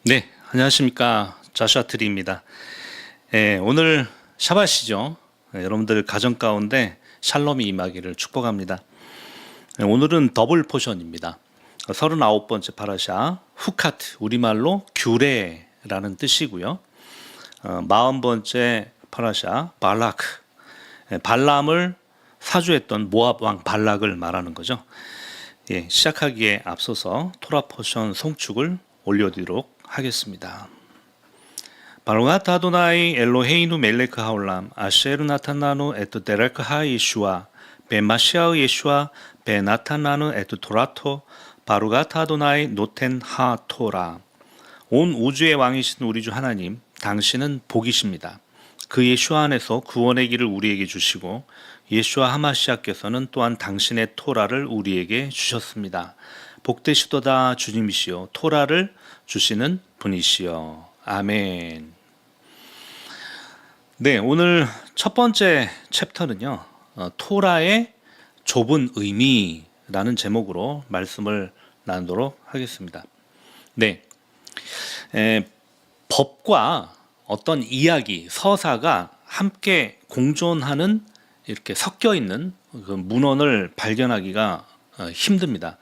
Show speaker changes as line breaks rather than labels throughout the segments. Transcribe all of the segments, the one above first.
네, 안녕하십니까. 자샤트리입니다. 오늘 샤밧이죠. 여러분들 가정 가운데 샬롬이 임하기를 축복합니다. 오늘은 더블 포션입니다. 39번째 파라샤 후카트, 우리말로 규례라는 뜻이고요. 40번째 파라샤 발라크, 발람을 사주했던 모압 왕 발락을 말하는 거죠. 시작하기에 앞서서 토라 포션 송축을 올려드리도록 하겠습니다. 바로가타 아도나이 엘로헤이누 멜레크 하올람 아셰르 나타나누 에트 데레크 하 예슈아 베마시아의 예슈아 베나타나누 에트 토라토 바로가타 아도나이 노텐 하 토라. 온 우주의 왕이신 우리 주 하나님, 당신은 복이십니다. 그 예슈아 안에서 구원의 길을 우리에게 주시고 예슈아 하마시아께서는 또한 당신의 토라를 우리에게 주셨습니다. 복되시도다 주님이시여, 토라를 주시는 분이시여. 아멘. 네, 오늘 첫 번째 챕터는요, 토라의 좁은 의미라는 제목으로 말씀을 나누도록 하겠습니다. 네, 법과 어떤 이야기, 서사가 함께 공존하는, 이렇게 섞여 있는 그 문헌을 발견하기가 힘듭니다.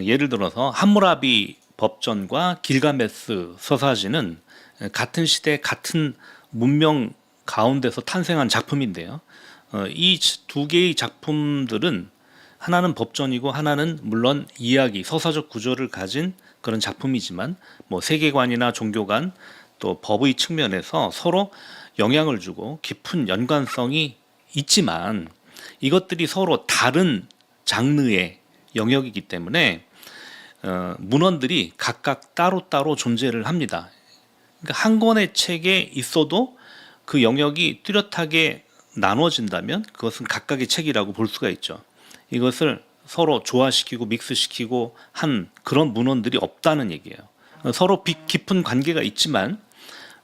예를 들어서 함무라비 법전과 길가메스 서사지는 같은 시대 같은 문명 가운데서 탄생한 작품인데요. 이 두 개의 작품들은 하나는 법전이고 하나는 물론 이야기, 서사적 구조를 가진 그런 작품이지만 세계관이나 종교관 또 법의 측면에서 서로 영향을 주고 깊은 연관성이 있지만 이것들이 서로 다른 장르의 영역이기 때문에 문헌들이 각각 따로따로 존재를 합니다. 그러니까 한 권의 책에 있어도 그 영역이 뚜렷하게 나눠진다면 그것은 각각의 책이라고 볼 수가 있죠. 이것을 서로 조화시키고 믹스시키고 한 그런 문헌들이 없다는 얘기예요. 서로 깊은 관계가 있지만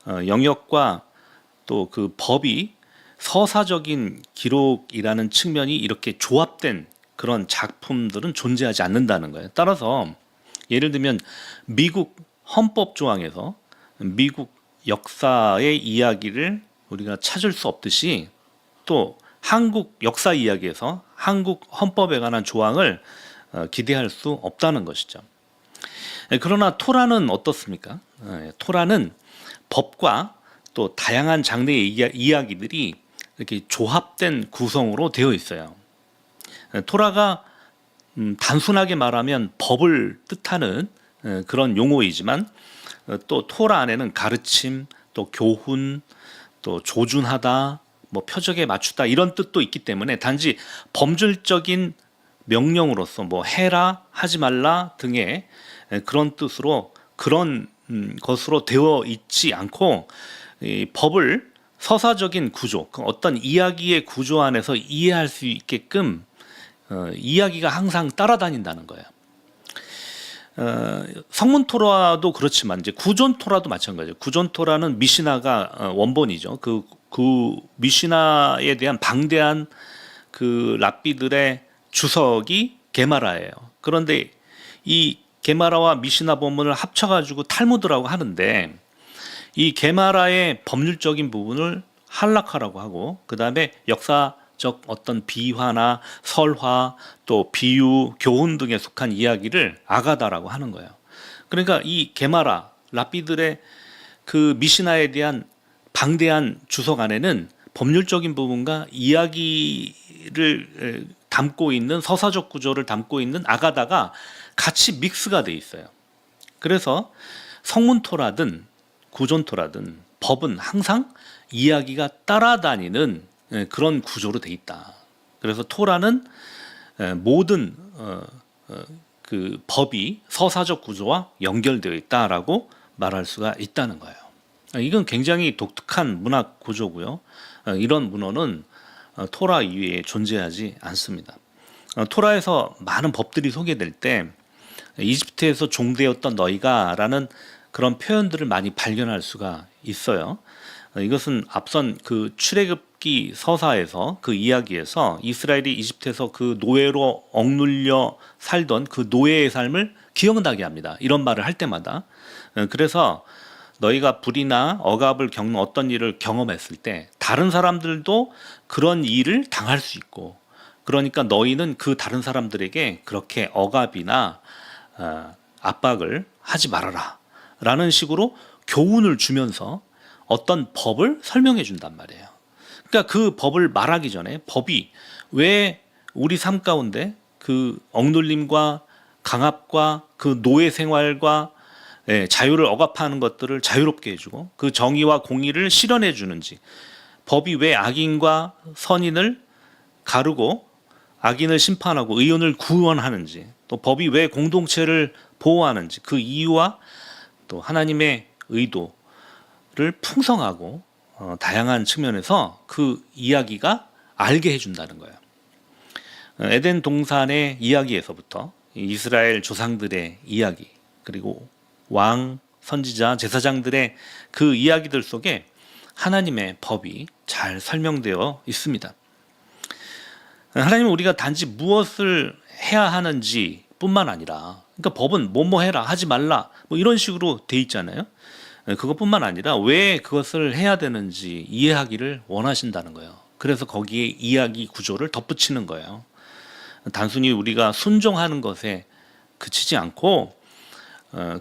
영역과 또 그 법이 서사적인 기록이라는 측면이 이렇게 조합된 그런 작품들은 존재하지 않는다는 거예요. 따라서 예를 들면 미국 헌법 조항에서 미국 역사의 이야기를 우리가 찾을 수 없듯이 또 한국 역사 이야기에서 한국 헌법에 관한 조항을 기대할 수 없다는 것이죠. 그러나 토라는 어떻습니까? 토라는 법과 또 다양한 장르의 이야기들이 이렇게 조합된 구성으로 되어 있어요. 토라가 단순하게 말하면 법을 뜻하는 그런 용어이지만 또 토라 안에는 가르침, 또 교훈, 또 조준하다, 표적에 맞추다 이런 뜻도 있기 때문에 단지 범죄적인 명령으로서 해라, 하지 말라 등의 그런 뜻으로 그런 것으로 되어 있지 않고 이 법을 서사적인 구조, 어떤 이야기의 구조 안에서 이해할 수 있게끔 이야기가 항상 따라다닌다는 거예요. 성문 토라도 그렇지만 이제 구존 토라도 마찬가지예요. 구존 토라는 미시나가 원본이죠. 그 미시나에 대한 방대한 그 랍비들의 주석이 게마라예요. 그런데 이 게마라와 미시나 본문을 합쳐가지고 탈무드라고 하는데 이 게마라의 법률적인 부분을 할라카라고 하고 그 다음에 역사적 어떤 비화나 설화 또 비유, 교훈 등에 속한 이야기를 아가다라고 하는 거예요. 그러니까 이 게마라, 랍비들의 그 미시나에 대한 방대한 주석 안에는 법률적인 부분과 이야기를 담고 있는 서사적 구조를 담고 있는 아가다가 같이 믹스가 돼 있어요. 그래서 성문토라든 구존토라든 법은 항상 이야기가 따라다니는 그런 구조로 돼 있다. 그래서 토라는 모든 그 법이 서사적 구조와 연결되어 있다라고 말할 수가 있다는 거예요. 이건 굉장히 독특한 문학 구조고요. 이런 문헌은 토라 이외에 존재하지 않습니다. 토라에서 많은 법들이 소개될 때 이집트에서 종되었던 너희가라는 그런 표현들을 많이 발견할 수가 있어요. 이것은 앞선 그 출애굽기 서사에서 그 이야기에서 이스라엘이 이집트에서 그 노예로 억눌려 살던 그 노예의 삶을 기억나게 합니다. 이런 말을 할 때마다. 그래서 너희가 불이나 억압을 겪는 어떤 일을 경험했을 때 다른 사람들도 그런 일을 당할 수 있고, 그러니까 너희는 그 다른 사람들에게 그렇게 억압이나 압박을 하지 말아라 라는 식으로 교훈을 주면서 어떤 법을 설명해 준단 말이에요. 그러니까 그 법을 말하기 전에 법이 왜 우리 삶 가운데 그 억눌림과 강압과 그 노예 생활과 자유를 억압하는 것들을 자유롭게 해주고 그 정의와 공의를 실현해 주는지, 법이 왜 악인과 선인을 가르고 악인을 심판하고 의인을 구원하는지, 또 법이 왜 공동체를 보호하는지 그 이유와 또 하나님의 의도를 풍성하고 다양한 측면에서 그 이야기가 알게 해준다는 거예요. 에덴 동산의 이야기에서부터 이스라엘 조상들의 이야기, 그리고 왕, 선지자, 제사장들의 그 이야기들 속에 하나님의 법이 잘 설명되어 있습니다. 하나님은 우리가 단지 무엇을 해야 하는지 뿐만 아니라, 그러니까 법은 뭐뭐 해라, 하지 말라, 뭐 이런 식으로 돼 있잖아요. 그것뿐만 아니라 왜 그것을 해야 되는지 이해하기를 원하신다는 거예요. 그래서 거기에 이야기 구조를 덧붙이는 거예요. 단순히 우리가 순종하는 것에 그치지 않고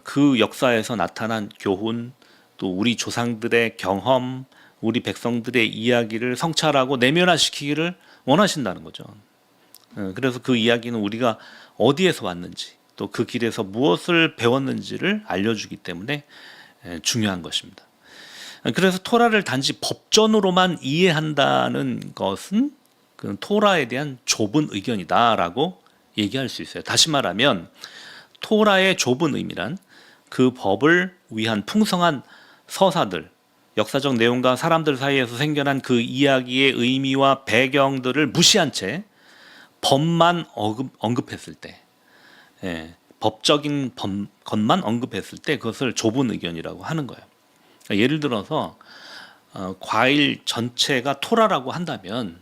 그 역사에서 나타난 교훈, 또 우리 조상들의 경험, 우리 백성들의 이야기를 성찰하고 내면화시키기를 원하신다는 거죠. 그래서 그 이야기는 우리가 어디에서 왔는지, 또 그 길에서 무엇을 배웠는지를 알려주기 때문에 중요한 것입니다. 그래서 토라를 단지 법전으로만 이해한다는 것은 그 토라에 대한 좁은 의견이다라고 얘기할 수 있어요. 다시 말하면 토라의 좁은 의미란 그 법을 위한 풍성한 서사들, 역사적 내용과 사람들 사이에서 생겨난 그 이야기의 의미와 배경들을 무시한 채 법만 언급했을 때, 법적인 것만 언급했을 때 그것을 좁은 의견이라고 하는 거예요. 그러니까 예를 들어서 과일 전체가 토라라고 한다면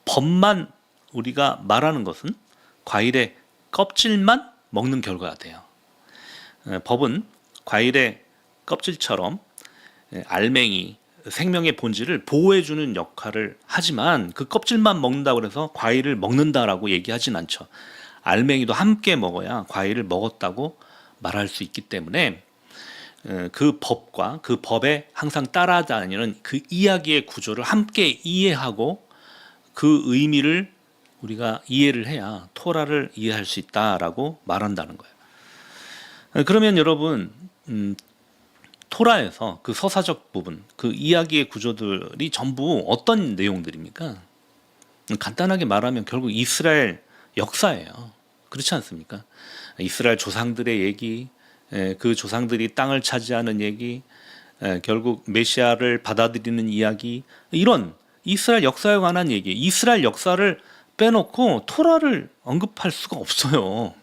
법만 우리가 말하는 것은 과일의 껍질만 먹는 결과가 돼요. 법은 과일의 껍질처럼 알맹이, 생명의 본질을 보호해주는 역할을 하지만 그 껍질만 먹는다고 해서 과일을 먹는다라고 얘기하진 않죠. 알맹이도 함께 먹어야 과일을 먹었다고 말할 수 있기 때문에 그 법과 그 법에 항상 따라다니는 그 이야기의 구조를 함께 이해하고 그 의미를 우리가 이해를 해야 토라를 이해할 수 있다라고 말한다는 거예요. 그러면 여러분, 토라에서 그 서사적 부분, 그 이야기의 구조들이 전부 어떤 내용들입니까? 간단하게 말하면 결국 이스라엘 역사예요. 그렇지 않습니까? 이스라엘 조상들의 얘기, 그 조상들이 땅을 차지하는 얘기, 결국 메시아를 받아들이는 이야기, 이런 이스라엘 역사에 관한 얘기, 이스라엘 역사를 빼놓고 토라를 언급할 수가 없어요.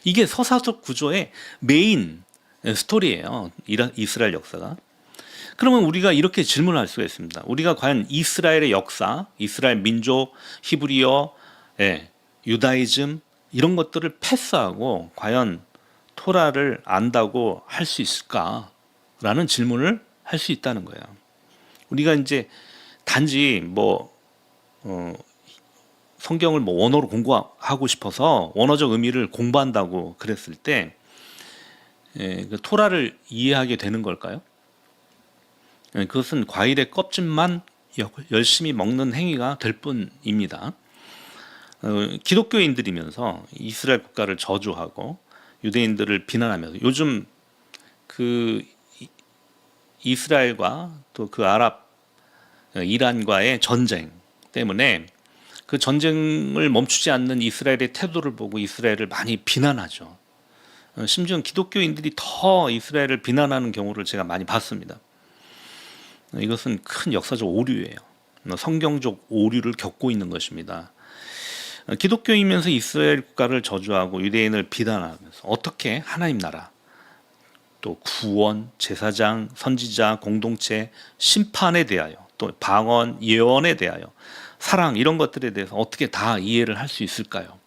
이게 서사적 구조의 메인 스토리예요. 이스라엘 역사가. 그러면 우리가 이렇게 질문할 수가 있습니다. 우리가 과연 이스라엘의 역사, 이스라엘 민족, 히브리어, 유다이즘 이런 것들을 패스하고 과연 토라를 안다고 할 수 있을까라는 질문을 할 수 있다는 거예요. 우리가 이제 단지 성경을 원어로 공부하고 싶어서 원어적 의미를 공부한다고 그랬을 때 그 토라를 이해하게 되는 걸까요? 그것은 과일의 껍질만 열심히 먹는 행위가 될 뿐입니다. 기독교인들이면서 이스라엘 국가를 저주하고 유대인들을 비난하면서 요즘 그 이스라엘과 또 그 아랍 이란과의 전쟁 때문에 그 전쟁을 멈추지 않는 이스라엘의 태도를 보고 이스라엘을 많이 비난하죠. 심지어 기독교인들이 더 이스라엘을 비난하는 경우를 제가 많이 봤습니다. 이것은 큰 역사적 오류예요. 성경적 오류를 겪고 있는 것입니다. 기독교이면서 이스라엘 국가를 저주하고 유대인을 비난하면서 어떻게 하나님 나라, 또 구원, 제사장, 선지자, 공동체, 심판에 대하여, 또 방언, 예언에 대하여, 사랑 이런 것들에 대해서 어떻게 다 이해를 할 수 있을까요?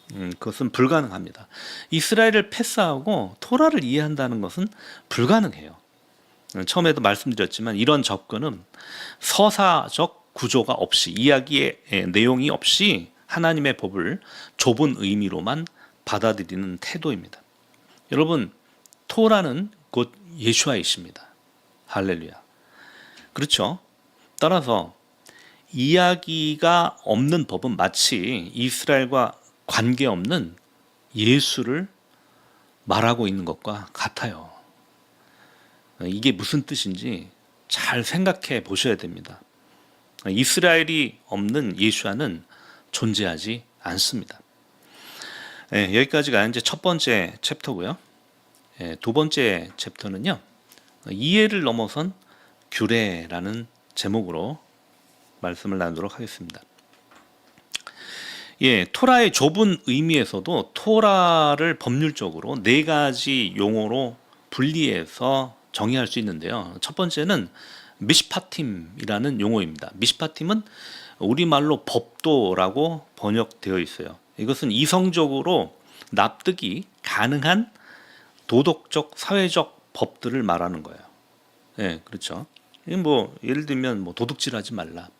그것은 불가능합니다. 이스라엘을 패스하고 토라를 이해한다는 것은 불가능해요. 처음에도 말씀드렸지만 이런 접근은 서사적 구조가 없이, 이야기의 내용이 없이 하나님의 법을 좁은 의미로만 받아들이는 태도입니다. 여러분, 토라는 곧 예수아이십니다. 할렐루야. 그렇죠? 따라서 이야기가 없는 법은 마치 이스라엘과 관계없는 예수를 말하고 있는 것과 같아요. 이게 무슨 뜻인지 잘 생각해 보셔야 됩니다. 이스라엘이 없는 예수와는 존재하지 않습니다. 여기까지가 이제 첫 번째 챕터고요. 두 번째 챕터는요, 이해를 넘어선 규례라는 제목으로 말씀을 나누도록 하겠습니다. 토라의 좁은 의미에서도 토라를 법률적으로 네 가지 용어로 분리해서 정의할 수 있는데요. 첫 번째는 미시파팀이라는 용어입니다. 미시파팀은 우리말로 법도라고 번역되어 있어요. 이것은 이성적으로 납득이 가능한 도덕적, 사회적 법들을 말하는 거예요. 그렇죠. 예를 들면 도둑질하지 말라,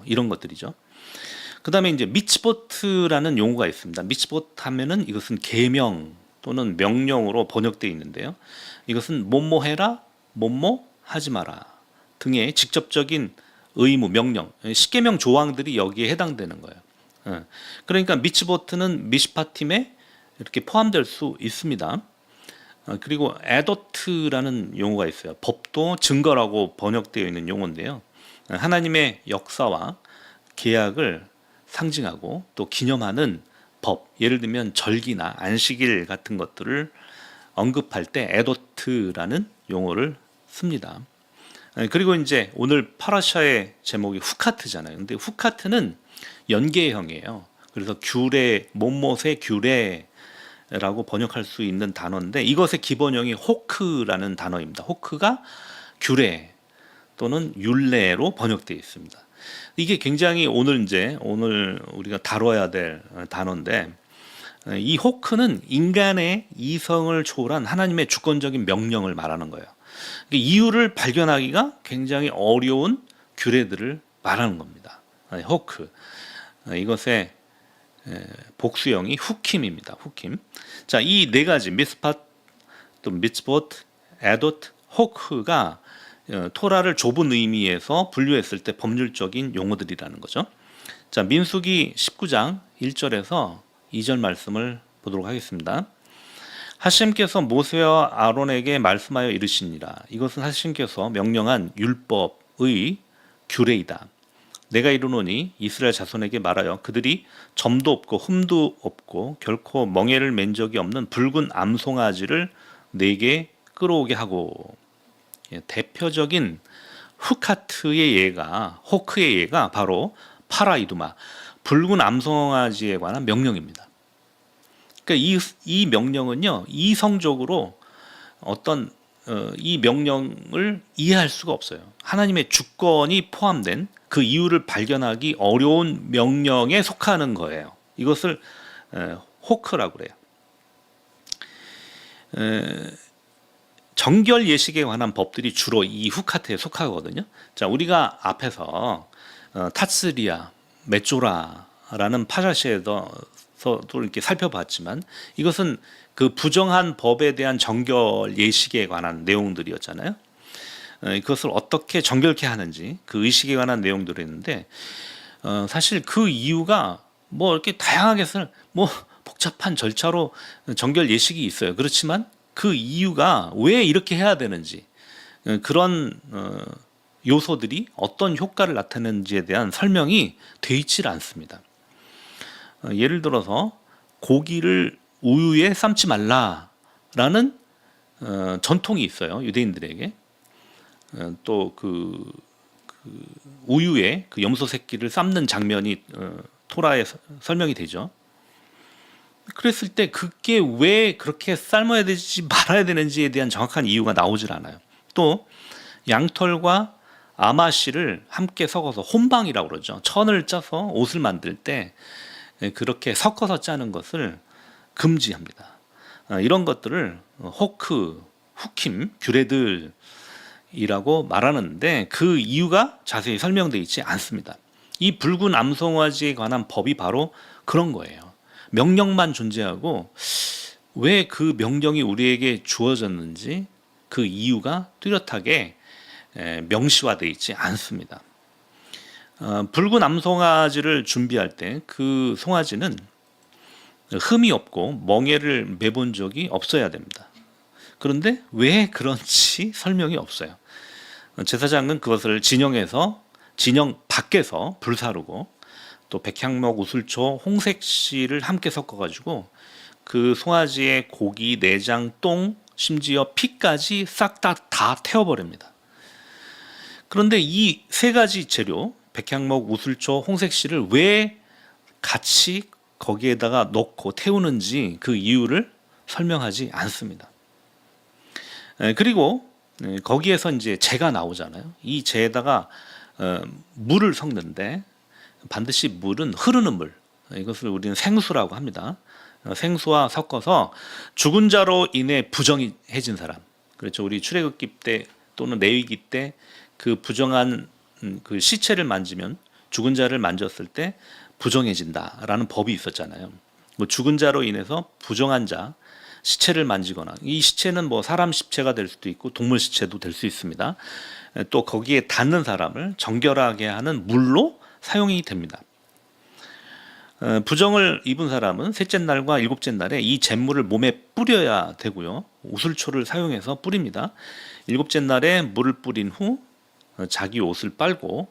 이런 것들이죠. 그 다음에 이제 미츠보트라는 용어가 있습니다. 미츠보트 하면은 이것은 계명 또는 명령으로 번역되어 있는데요. 이것은 뭐뭐 해라, 뭐뭐 하지 마라 등의 직접적인 의무, 명령, 십계명 조항들이 여기에 해당되는 거예요. 그러니까 미츠보트는 미시파팀에 이렇게 포함될 수 있습니다. 그리고 에도트라는 용어가 있어요. 법도 증거라고 번역되어 있는 용어인데요. 하나님의 역사와 계약을 상징하고 또 기념하는 법, 예를 들면 절기나 안식일 같은 것들을 언급할 때 에도트라는 용어를 씁니다. 그리고 이제 오늘 파라샤의 제목이 후카트잖아요. 근데 후카트는 연계형이에요. 그래서 규례, 못못의 규례라고 번역할 수 있는 단어인데 이것의 기본형이 호크라는 단어입니다. 호크가 규례 또는 율례로 번역되어 있습니다. 이게 굉장히 오늘 우리가 다뤄야 될 단어인데, 이 호크는 인간의 이성을 초월한 하나님의 주권적인 명령을 말하는 거예요. 이유를 발견하기가 굉장히 어려운 규례들을 말하는 겁니다. 호크. 이것의 복수형이 후킴입니다. 후킴. 자, 이 네 가지 미스팟, 또 미츠보트, 에도트, 호크가 토라를 좁은 의미에서 분류했을 때 법률적인 용어들이라는 거죠. 자, 민수기 19장 1절에서 2절 말씀을 보도록 하겠습니다. 하심께서 모세와 아론에게 말씀하여 이르시니라. 이것은 하심께서 명령한 율법의 규례이다. 내가 이르노니 이스라엘 자손에게 말하여 그들이 점도 없고 흠도 없고 결코 멍에를 맨 적이 없는 붉은 암송아지를 내게 끌어오게 하고. 대표적인 후카트의 예가, 호크의 예가 바로 파라이두마, 붉은 암송아지에 관한 명령입니다. 그러니까 이 명령은요, 이성적으로 이 명령을 이해할 수가 없어요. 하나님의 주권이 포함된 그 이유를 발견하기 어려운 명령에 속하는 거예요. 이것을 호크라고 그래요. 정결 예식에 관한 법들이 주로 이 후카트에 속하거든요. 자, 우리가 앞에서 타스리아, 메조라라는 파샤시에서도 이렇게 살펴봤지만 이것은 그 부정한 법에 대한 정결 예식에 관한 내용들이었잖아요. 그것을 어떻게 정결케 하는지 그 의식에 관한 내용들이었는데, 사실 그 이유가 이렇게 다양하게 복잡한 절차로 정결 예식이 있어요. 그렇지만 그 이유가 왜 이렇게 해야 되는지, 그런 요소들이 어떤 효과를 나타내는지에 대한 설명이 되어 있질 않습니다. 예를 들어서 고기를 우유에 삶지 말라라는 전통이 있어요, 유대인들에게. 또 그 우유에 그 염소 새끼를 삶는 장면이 토라에 설명이 되죠. 그랬을 때 그게 왜 그렇게 삶아야 되지 말아야 되는지에 대한 정확한 이유가 나오질 않아요. 또 양털과 아마씨를 함께 섞어서 혼방이라고 그러죠. 천을 짜서 옷을 만들 때 그렇게 섞어서 짜는 것을 금지합니다. 이런 것들을 호크, 후킴, 규례들이라고 말하는데 그 이유가 자세히 설명되어 있지 않습니다. 이 붉은 암송아지에 관한 법이 바로 그런 거예요. 명령만 존재하고 왜 그 명령이 우리에게 주어졌는지 그 이유가 뚜렷하게 명시화되어 있지 않습니다. 붉은 암송아지를 준비할 때 그 송아지는 흠이 없고 멍에를 매본 적이 없어야 됩니다. 그런데 왜 그런지 설명이 없어요. 제사장은 그것을 진영 밖에서 불사르고 또 백향목, 우슬초, 홍색씨를 함께 섞어가지고 그 송아지의 고기, 내장, 똥, 심지어 피까지 싹 다 태워버립니다. 그런데 이 세 가지 재료, 백향목, 우슬초, 홍색씨를 왜 같이 거기에다가 넣고 태우는지 그 이유를 설명하지 않습니다. 그리고 거기에서 이제 재가 나오잖아요. 이 재에다가 물을 섞는데 반드시 물은 흐르는 물, 이것을 우리는 생수라고 합니다. 생수와 섞어서 죽은 자로 인해 부정해진 사람, 그렇죠. 우리 출애굽기 때 또는 레위기 때 그 부정한 그 시체를 만지면 죽은 자를 만졌을 때 부정해진다라는 법이 있었잖아요. 뭐 죽은 자로 인해서 부정한 자 시체를 만지거나, 이 시체는 뭐 사람 시체가 될 수도 있고 동물 시체도 될 수 있습니다. 또 거기에 닿는 사람을 정결하게 하는 물로 사용이 됩니다. 부정을 입은 사람은 셋째 날과 일곱째 날에 이 잿물을 몸에 뿌려야 되고요. 우슬초를 사용해서 뿌립니다. 일곱째 날에 물을 뿌린 후 자기 옷을 빨고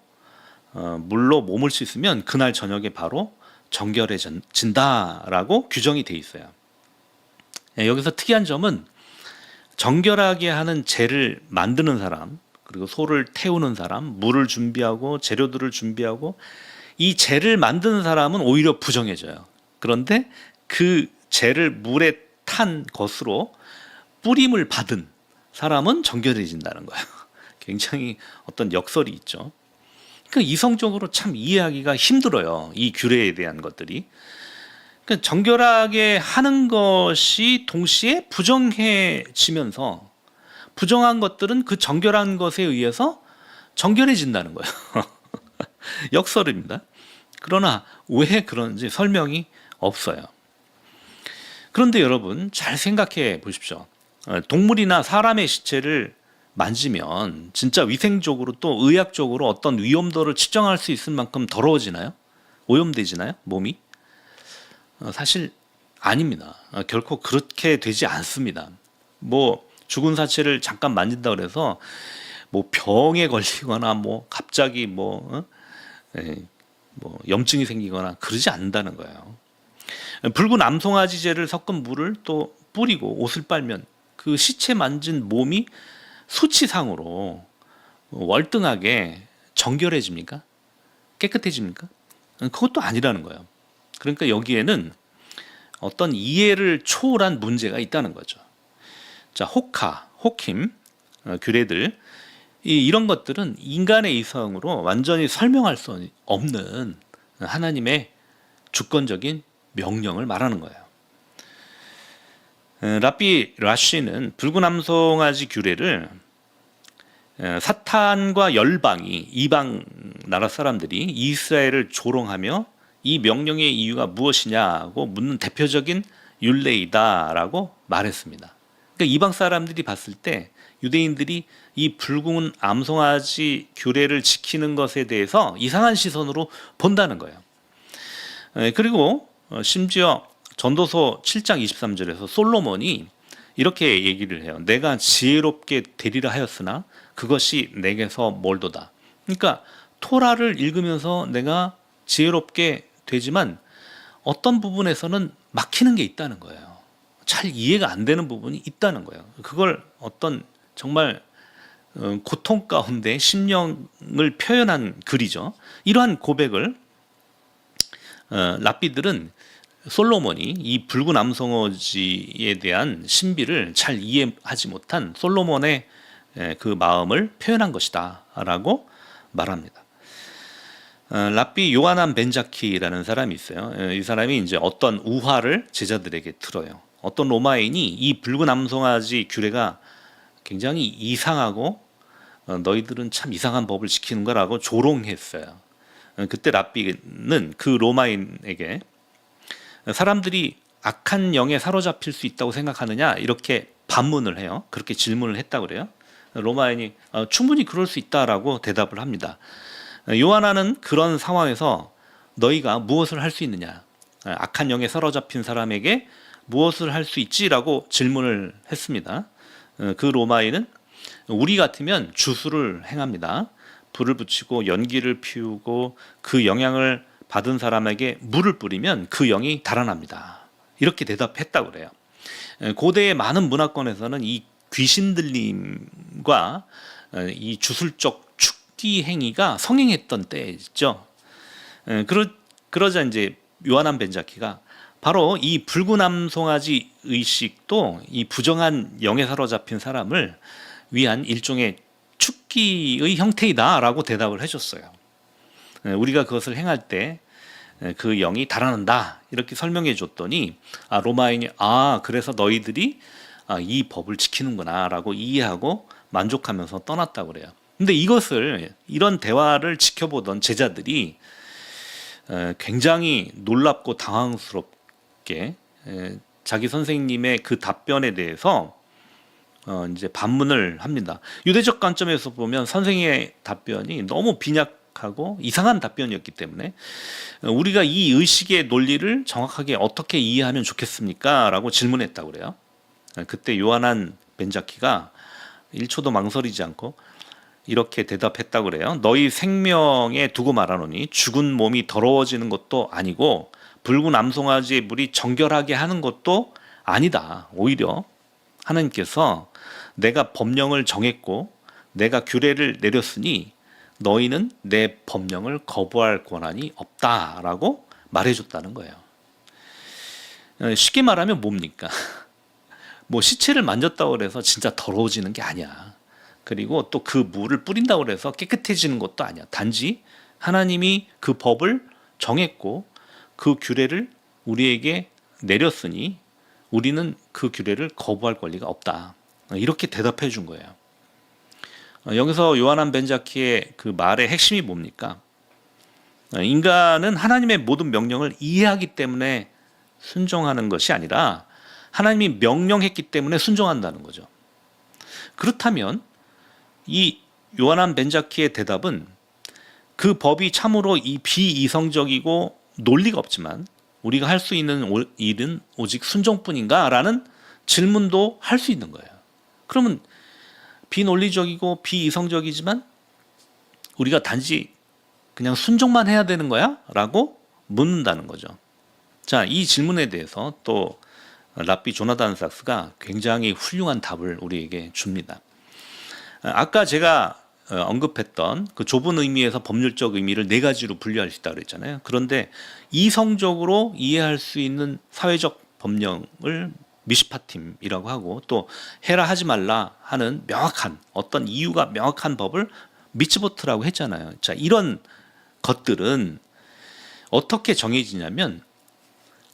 물로 몸을 씻으면 그날 저녁에 바로 정결해진다라고 규정이 돼 있어요. 여기서 특이한 점은 정결하게 하는 재를 만드는 사람, 그리고 소를 태우는 사람, 물을 준비하고 재료들을 준비하고 이 재를 만드는 사람은 오히려 부정해져요. 그런데 그 재를 물에 탄 것으로 뿌림을 받은 사람은 정결해진다는 거예요. 굉장히 어떤 역설이 있죠. 그러니까 이성적으로 참 이해하기가 힘들어요. 이 규례에 대한 것들이. 그러니까 정결하게 하는 것이 동시에 부정해지면서 부정한 것들은 그 정결한 것에 의해서 정결해진다는 거예요. 역설입니다. 그러나 왜 그런지 설명이 없어요. 그런데 여러분 잘 생각해 보십시오. 동물이나 사람의 시체를 만지면 진짜 위생적으로 또 의학적으로 어떤 위험도를 측정할 수 있을 만큼 더러워지나요? 오염되지나요? 몸이? 사실 아닙니다. 결코 그렇게 되지 않습니다. 뭐 죽은 사체를 잠깐 만진다 그래서 뭐 병에 걸리거나 뭐 갑자기 뭐 염증이 생기거나 그러지 않는다는 거예요. 붉은 암송아지재를 섞은 물을 또 뿌리고 옷을 빨면 그 시체 만진 몸이 수치상으로 월등하게 정결해집니까? 깨끗해집니까? 그것도 아니라는 거예요. 그러니까 여기에는 어떤 이해를 초월한 문제가 있다는 거죠. 자, 호킴, 규례들, 이런 것들은 인간의 이성으로 완전히 설명할 수 없는 하나님의 주권적인 명령을 말하는 거예요. 랍비 라쉬는 붉은 암송아지 규례를 사탄과 열방이, 이방 나라 사람들이 이스라엘을 조롱하며 이 명령의 이유가 무엇이냐고 묻는 대표적인 율례이다라고 말했습니다. 그러니까 이방 사람들이 봤을 때 유대인들이 이 붉은 암송아지 규례를 지키는 것에 대해서 이상한 시선으로 본다는 거예요. 그리고 심지어 전도서 7장 23절에서 솔로몬이 이렇게 얘기를 해요. 내가 지혜롭게 되리라 하였으나 그것이 내게서 멀도다. 그러니까 토라를 읽으면서 내가 지혜롭게 되지만 어떤 부분에서는 막히는 게 있다는 거예요. 잘 이해가 안 되는 부분이 있다는 거예요. 그걸 어떤 정말 고통 가운데 심령을 표현한 글이죠. 이러한 고백을 랍비들은 솔로몬이 이 붉은 암송아지에 대한 신비를 잘 이해하지 못한 솔로몬의 그 마음을 표현한 것이다 라고 말합니다. 랍비 요하난 벤자키라는 사람이 있어요. 이 사람이 이제 어떤 우화를 제자들에게 들어요. 어떤 로마인이 이 붉은 암송아지 규례가 굉장히 이상하고 너희들은 참 이상한 법을 지키는 거라고 조롱했어요. 그때 랍비는 그 로마인에게 사람들이 악한 영에 사로잡힐 수 있다고 생각하느냐 이렇게 반문을 해요. 그렇게 질문을 했다고 그래요. 로마인이 충분히 그럴 수 있다라고 대답을 합니다. 요하나는 그런 상황에서 너희가 무엇을 할 수 있느냐, 악한 영에 사로잡힌 사람에게 무엇을 할 수 있지라고 질문을 했습니다. 그 로마인은 우리 같으면 주술을 행합니다. 불을 붙이고 연기를 피우고 그 영향을 받은 사람에게 물을 뿌리면 그 영이 달아납니다. 이렇게 대답했다고 그래요. 고대의 많은 문화권에서는 이 귀신 들림과 이 주술적 축기 행위가 성행했던 때였죠. 그러자 이제 요하난 벤자키가 바로 이 붉은 암송아지 의식도 이 부정한 영에 사로잡힌 사람을 위한 일종의 축기의 형태이다라고 대답을 해줬어요. 우리가 그것을 행할 때 그 영이 달아난다 이렇게 설명해 줬더니 로마인이 그래서 너희들이 이 법을 지키는구나라고 이해하고 만족하면서 떠났다고 그래요. 근데 이런 대화를 지켜보던 제자들이 굉장히 놀랍고 당황스럽게 자기 선생님의 그 답변에 대해서 이제 반문을 합니다. 유대적 관점에서 보면 선생의 답변이 너무 빈약하고 이상한 답변이었기 때문에 우리가 이 의식의 논리를 정확하게 어떻게 이해하면 좋겠습니까? 라고 질문했다고 그래요. 그때 요하난 벤자키가 1초도 망설이지 않고 이렇게 대답했다고 그래요. 너희 생명에 두고 말하노니 죽은 몸이 더러워지는 것도 아니고 붉은 암송아지의 물이 정결하게 하는 것도 아니다. 오히려 하나님께서 내가 법령을 정했고 내가 규례를 내렸으니 너희는 내 법령을 거부할 권한이 없다라고 말해줬다는 거예요. 쉽게 말하면 뭡니까? 뭐 시체를 만졌다고 해서 진짜 더러워지는 게 아니야. 그리고 또 그 물을 뿌린다고 해서 깨끗해지는 것도 아니야. 단지 하나님이 그 법을 정했고 그 규례를 우리에게 내렸으니 우리는 그 규례를 거부할 권리가 없다. 이렇게 대답해 준 거예요. 여기서 요하난 벤자키의 그 말의 핵심이 뭡니까? 인간은 하나님의 모든 명령을 이해하기 때문에 순종하는 것이 아니라 하나님이 명령했기 때문에 순종한다는 거죠. 그렇다면 이 요하난 벤자키의 대답은 그 법이 참으로 이 비이성적이고 논리가 없지만 우리가 할 수 있는 일은 오직 순종뿐인가? 라는 질문도 할 수 있는 거예요. 그러면 비논리적이고 비이성적이지만 우리가 단지 그냥 순종만 해야 되는 거야? 라고 묻는다는 거죠. 자, 이 질문에 대해서 또 랍비 조나단 삭스가 굉장히 훌륭한 답을 우리에게 줍니다. 아까 제가 언급했던 그 좁은 의미에서 법률적 의미를 네 가지로 분류할 수 있다고 그랬잖아요. 그런데 이성적으로 이해할 수 있는 사회적 법령을 미시파팀이라고 하고 또 해라 하지 말라 하는 명확한 어떤 이유가 명확한 법을 미츠보트라고 했잖아요. 자, 이런 것들은 어떻게 정해지냐면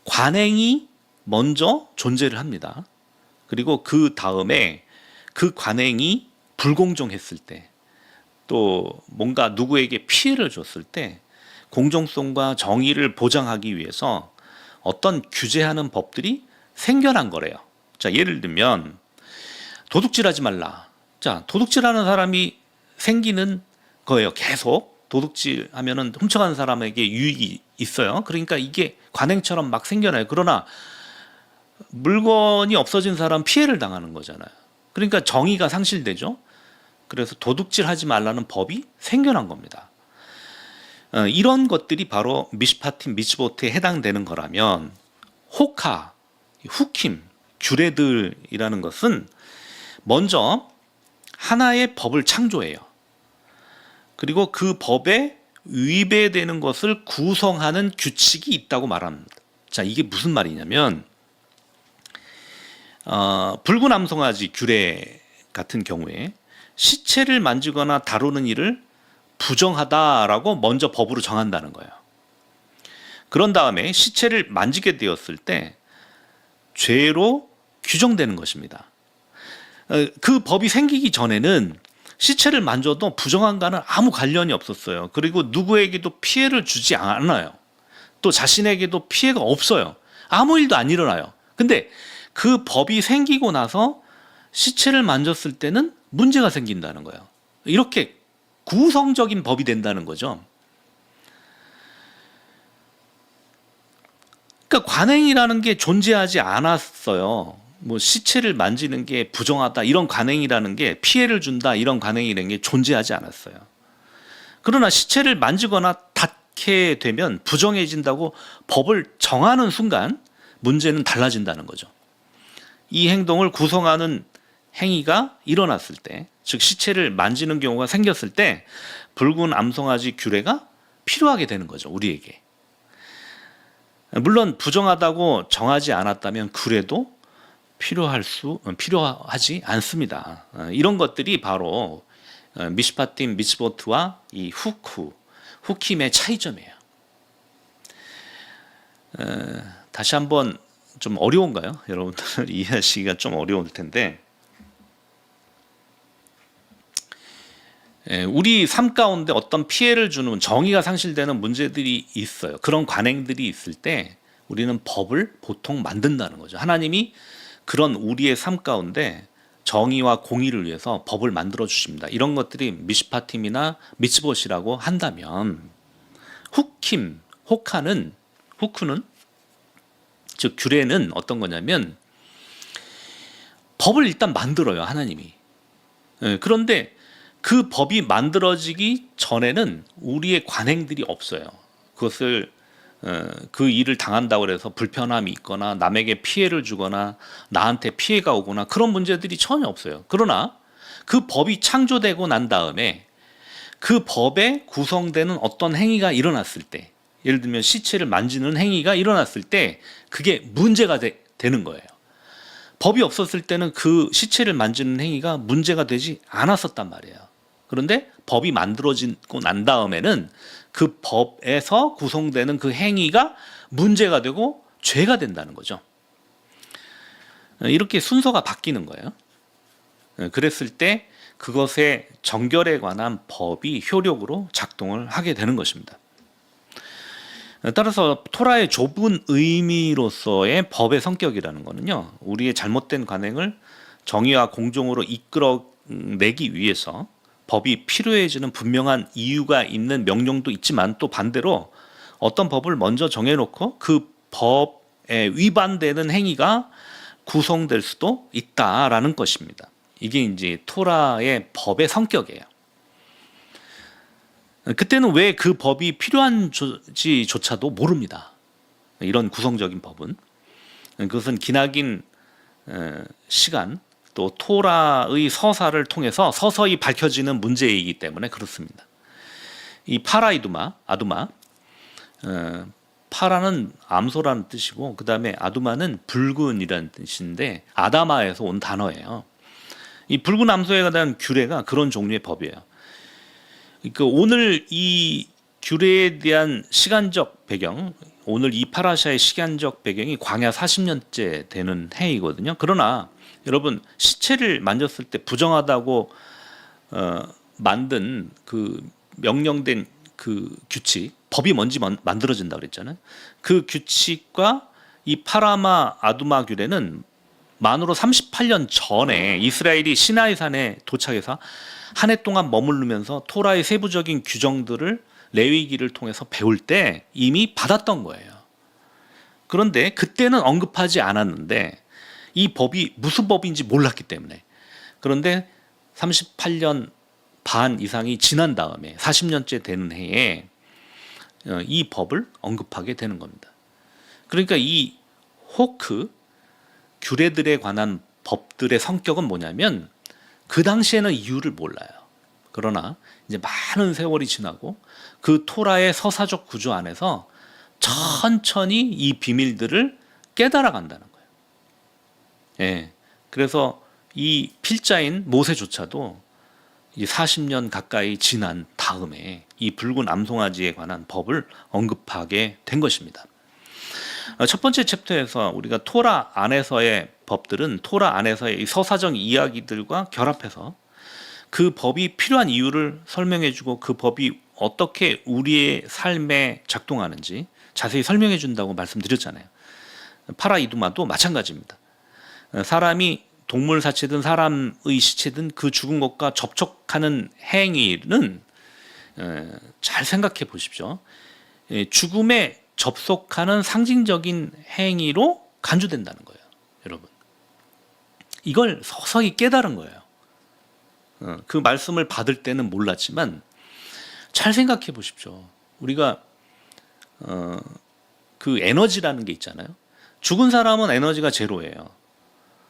관행이 먼저 존재를 합니다. 그리고 그 다음에 그 관행이 불공정했을 때 또 뭔가 누구에게 피해를 줬을 때 공정성과 정의를 보장하기 위해서 어떤 규제하는 법들이 생겨난 거래요. 자, 예를 들면 도둑질하지 말라. 자, 도둑질하는 사람이 생기는 거예요. 계속 도둑질하면은 훔쳐가는 사람에게 유익이 있어요. 그러니까 이게 관행처럼 막 생겨나요. 그러나 물건이 없어진 사람 피해를 당하는 거잖아요. 그러니까 정의가 상실되죠. 그래서 도둑질하지 말라는 법이 생겨난 겁니다. 이런 것들이 바로 미시파팀 미츠보트에 해당되는 거라면 호카, 후킴, 규례들이라는 것은 먼저 하나의 법을 창조해요. 그리고 그 법에 위배되는 것을 구성하는 규칙이 있다고 말합니다. 자, 이게 무슨 말이냐면 붉은 암송아지 규례 같은 경우에 시체를 만지거나 다루는 일을 부정하다라고 먼저 법으로 정한다는 거예요. 그런 다음에 시체를 만지게 되었을 때 죄로 규정되는 것입니다. 그 법이 생기기 전에는 시체를 만져도 부정한가는 아무 관련이 없었어요. 그리고 누구에게도 피해를 주지 않아요. 또 자신에게도 피해가 없어요. 아무 일도 안 일어나요. 근데 그 법이 생기고 나서 시체를 만졌을 때는 문제가 생긴다는 거예요. 이렇게 구성적인 법이 된다는 거죠. 그러니까 관행이라는 게 존재하지 않았어요. 뭐 시체를 만지는 게 부정하다 이런 관행이라는 게, 피해를 준다 이런 관행이라는 게 존재하지 않았어요. 그러나 시체를 만지거나 닿게 되면 부정해진다고 법을 정하는 순간 문제는 달라진다는 거죠. 이 행동을 구성하는 행위가 일어났을 때, 즉 시체를 만지는 경우가 생겼을 때 붉은 암송아지 규례가 필요하게 되는 거죠, 우리에게. 물론 부정하다고 정하지 않았다면 규례도 필요하지 않습니다. 이런 것들이 바로 미슈파팀 미츠보트와 이 후킴의 차이점이에요. 다시 한번, 좀 어려운가요? 여러분들 이해하시기가 좀 어려울 텐데, 우리 삶 가운데 어떤 피해를 주는, 정의가 상실되는 문제들이 있어요. 그런 관행들이 있을 때 우리는 법을 보통 만든다는 거죠. 하나님이 그런 우리의 삶 가운데 정의와 공의를 위해서 법을 만들어 주십니다. 이런 것들이 미슈파팀이나 미츠봇이라고 한다면, 후크는 즉 규례는 어떤 거냐면 법을 일단 만들어요, 하나님이. 그런데 그 법이 만들어지기 전에는 우리의 관행들이 없어요. 그것을 그 일을 당한다고 해서 불편함이 있거나 남에게 피해를 주거나 나한테 피해가 오거나 그런 문제들이 전혀 없어요. 그러나 그 법이 창조되고 난 다음에 그 법에 구성되는 어떤 행위가 일어났을 때, 예를 들면 시체를 만지는 행위가 일어났을 때 그게 문제가 되는 거예요. 법이 없었을 때는 그 시체를 만지는 행위가 문제가 되지 않았었단 말이에요. 그런데 법이 만들어지고 난 다음에는 그 법에서 구성되는 그 행위가 문제가 되고 죄가 된다는 거죠. 이렇게 순서가 바뀌는 거예요. 그랬을 때 그것의 정결에 관한 법이 효력으로 작동을 하게 되는 것입니다. 따라서 토라의 좁은 의미로서의 법의 성격이라는 것은요, 우리의 잘못된 관행을 정의와 공정으로 이끌어내기 위해서 법이 필요해지는 분명한 이유가 있는 명령도 있지만, 또 반대로 어떤 법을 먼저 정해놓고 그 법에 위반되는 행위가 구성될 수도 있다라는 것입니다. 이게 이제 토라의 법의 성격이에요. 그때는 왜 그 법이 필요한지조차도 모릅니다. 이런 구성적인 법은. 그것은 기나긴 시간, 또 토라의 서사를 통해서 서서히 밝혀지는 문제이기 때문에 그렇습니다. 이 아두마, 파라는 암소라는 뜻이고, 그 다음에 아두마는 붉은이라는 뜻인데 아다마에서 온 단어예요. 이 붉은 암소에 대한 규례가 그런 종류의 법이에요. 그러니까 오늘 이 규례에 대한 시간적 배경, 오늘 이 파라샤의 시간적 배경이 광야 40년째 되는 해이거든요. 그러나 여러분, 시체를 만졌을 때 부정하다고 만든 그 명령된 그 규칙, 법이 뭔지 만들어진다고 그랬잖아요. 그 규칙과 이 파라마 아두마 규례는 만으로 38년 전에 이스라엘이 시나이산에 도착해서 한 해 동안 머무르면서 토라의 세부적인 규정들을 레위기를 통해서 배울 때 이미 받았던 거예요. 그런데 그때는 언급하지 않았는데 이 법이 무슨 법인지 몰랐기 때문에. 그런데 38년 반 이상이 지난 다음에 40년째 되는 해에 이 법을 언급하게 되는 겁니다. 그러니까 이 규례들에 관한 법들의 성격은 뭐냐면, 그 당시에는 이유를 몰라요. 그러나 이제 많은 세월이 지나고 그 토라의 서사적 구조 안에서 천천히 이 비밀들을 깨달아 간다는 거예요. 예. 그래서 이 필자인 모세조차도 이 40년 가까이 지난 다음에 이 붉은 암송아지에 관한 법을 언급하게 된 것입니다. 첫 번째 챕터에서 우리가 토라 안에서의 법들은 토라 안에서의 이 서사적 이야기들과 결합해서 그 법이 필요한 이유를 설명해주고 그 법이 어떻게 우리의 삶에 작동하는지 자세히 설명해 준다고 말씀드렸잖아요. 파라이두마도 마찬가지입니다. 사람이 동물 사체든 사람의 시체든 그 죽은 것과 접촉하는 행위는 잘 생각해 보십시오. 죽음에 접속하는 상징적인 행위로 간주된다는 거예요, 여러분. 이걸 서서히 깨달은 거예요. 그 말씀을 받을 때는 몰랐지만 잘 생각해 보십시오. 우리가 그 에너지라는 게 있잖아요. 죽은 사람은 에너지가 제로예요.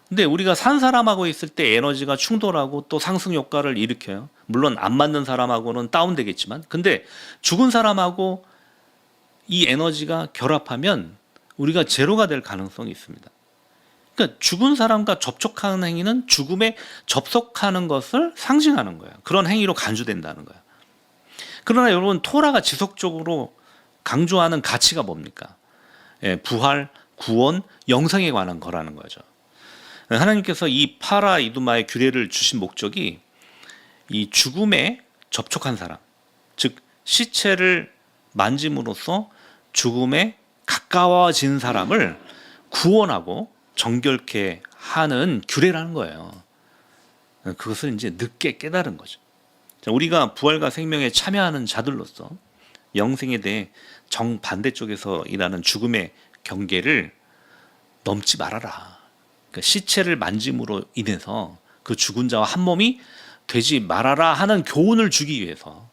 근데 우리가 산 사람하고 있을 때 에너지가 충돌하고 또 상승 효과를 일으켜요. 물론 안 맞는 사람하고는 다운되겠지만, 근데 죽은 사람하고 이 에너지가 결합하면 우리가 제로가 될 가능성이 있습니다. 그러니까 죽은 사람과 접촉하는 행위는 죽음에 접속하는 것을 상징하는 거예요. 그런 행위로 간주된다는 거예요. 그러나 여러분, 토라가 지속적으로 강조하는 가치가 뭡니까? 부활, 구원, 영생에 관한 거라는 거죠. 하나님께서 이 파라이두마의 규례를 주신 목적이 이 죽음에 접촉한 사람, 즉 시체를 만짐으로써 죽음에 가까워진 사람을 구원하고 정결케 하는 규례라는 거예요. 그것을 이제 늦게 깨달은 거죠. 우리가 부활과 생명에 참여하는 자들로서 영생에 대해 정반대쪽에서 일하는 죽음의 경계를 넘지 말아라. 그러니까 시체를 만짐으로 인해서 그 죽은 자와 한 몸이 되지 말아라 하는 교훈을 주기 위해서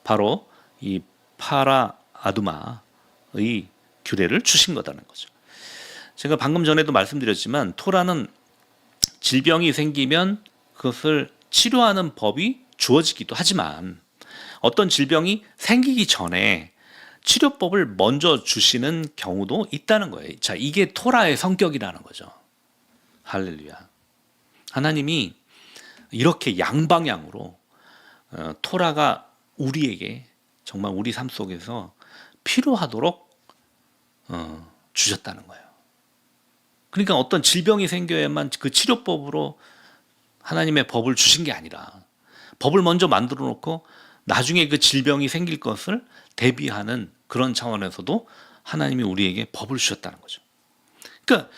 바로 이 파라아두마의 규례를 주신 거라는 거죠. 제가 방금 전에도 말씀드렸지만 토라는 질병이 생기면 그것을 치료하는 법이 주어지기도 하지만 어떤 질병이 생기기 전에 치료법을 먼저 주시는 경우도 있다는 거예요. 자, 이게 토라의 성격이라는 거죠. 할렐루야. 하나님이 이렇게 양방향으로 토라가 우리에게 정말 우리 삶 속에서 필요하도록 주셨다는 거예요. 그러니까 어떤 질병이 생겨야만 그 치료법으로 하나님의 법을 주신 게 아니라 법을 먼저 만들어 놓고 나중에 그 질병이 생길 것을 대비하는 그런 차원에서도 하나님이 우리에게 법을 주셨다는 거죠. 그러니까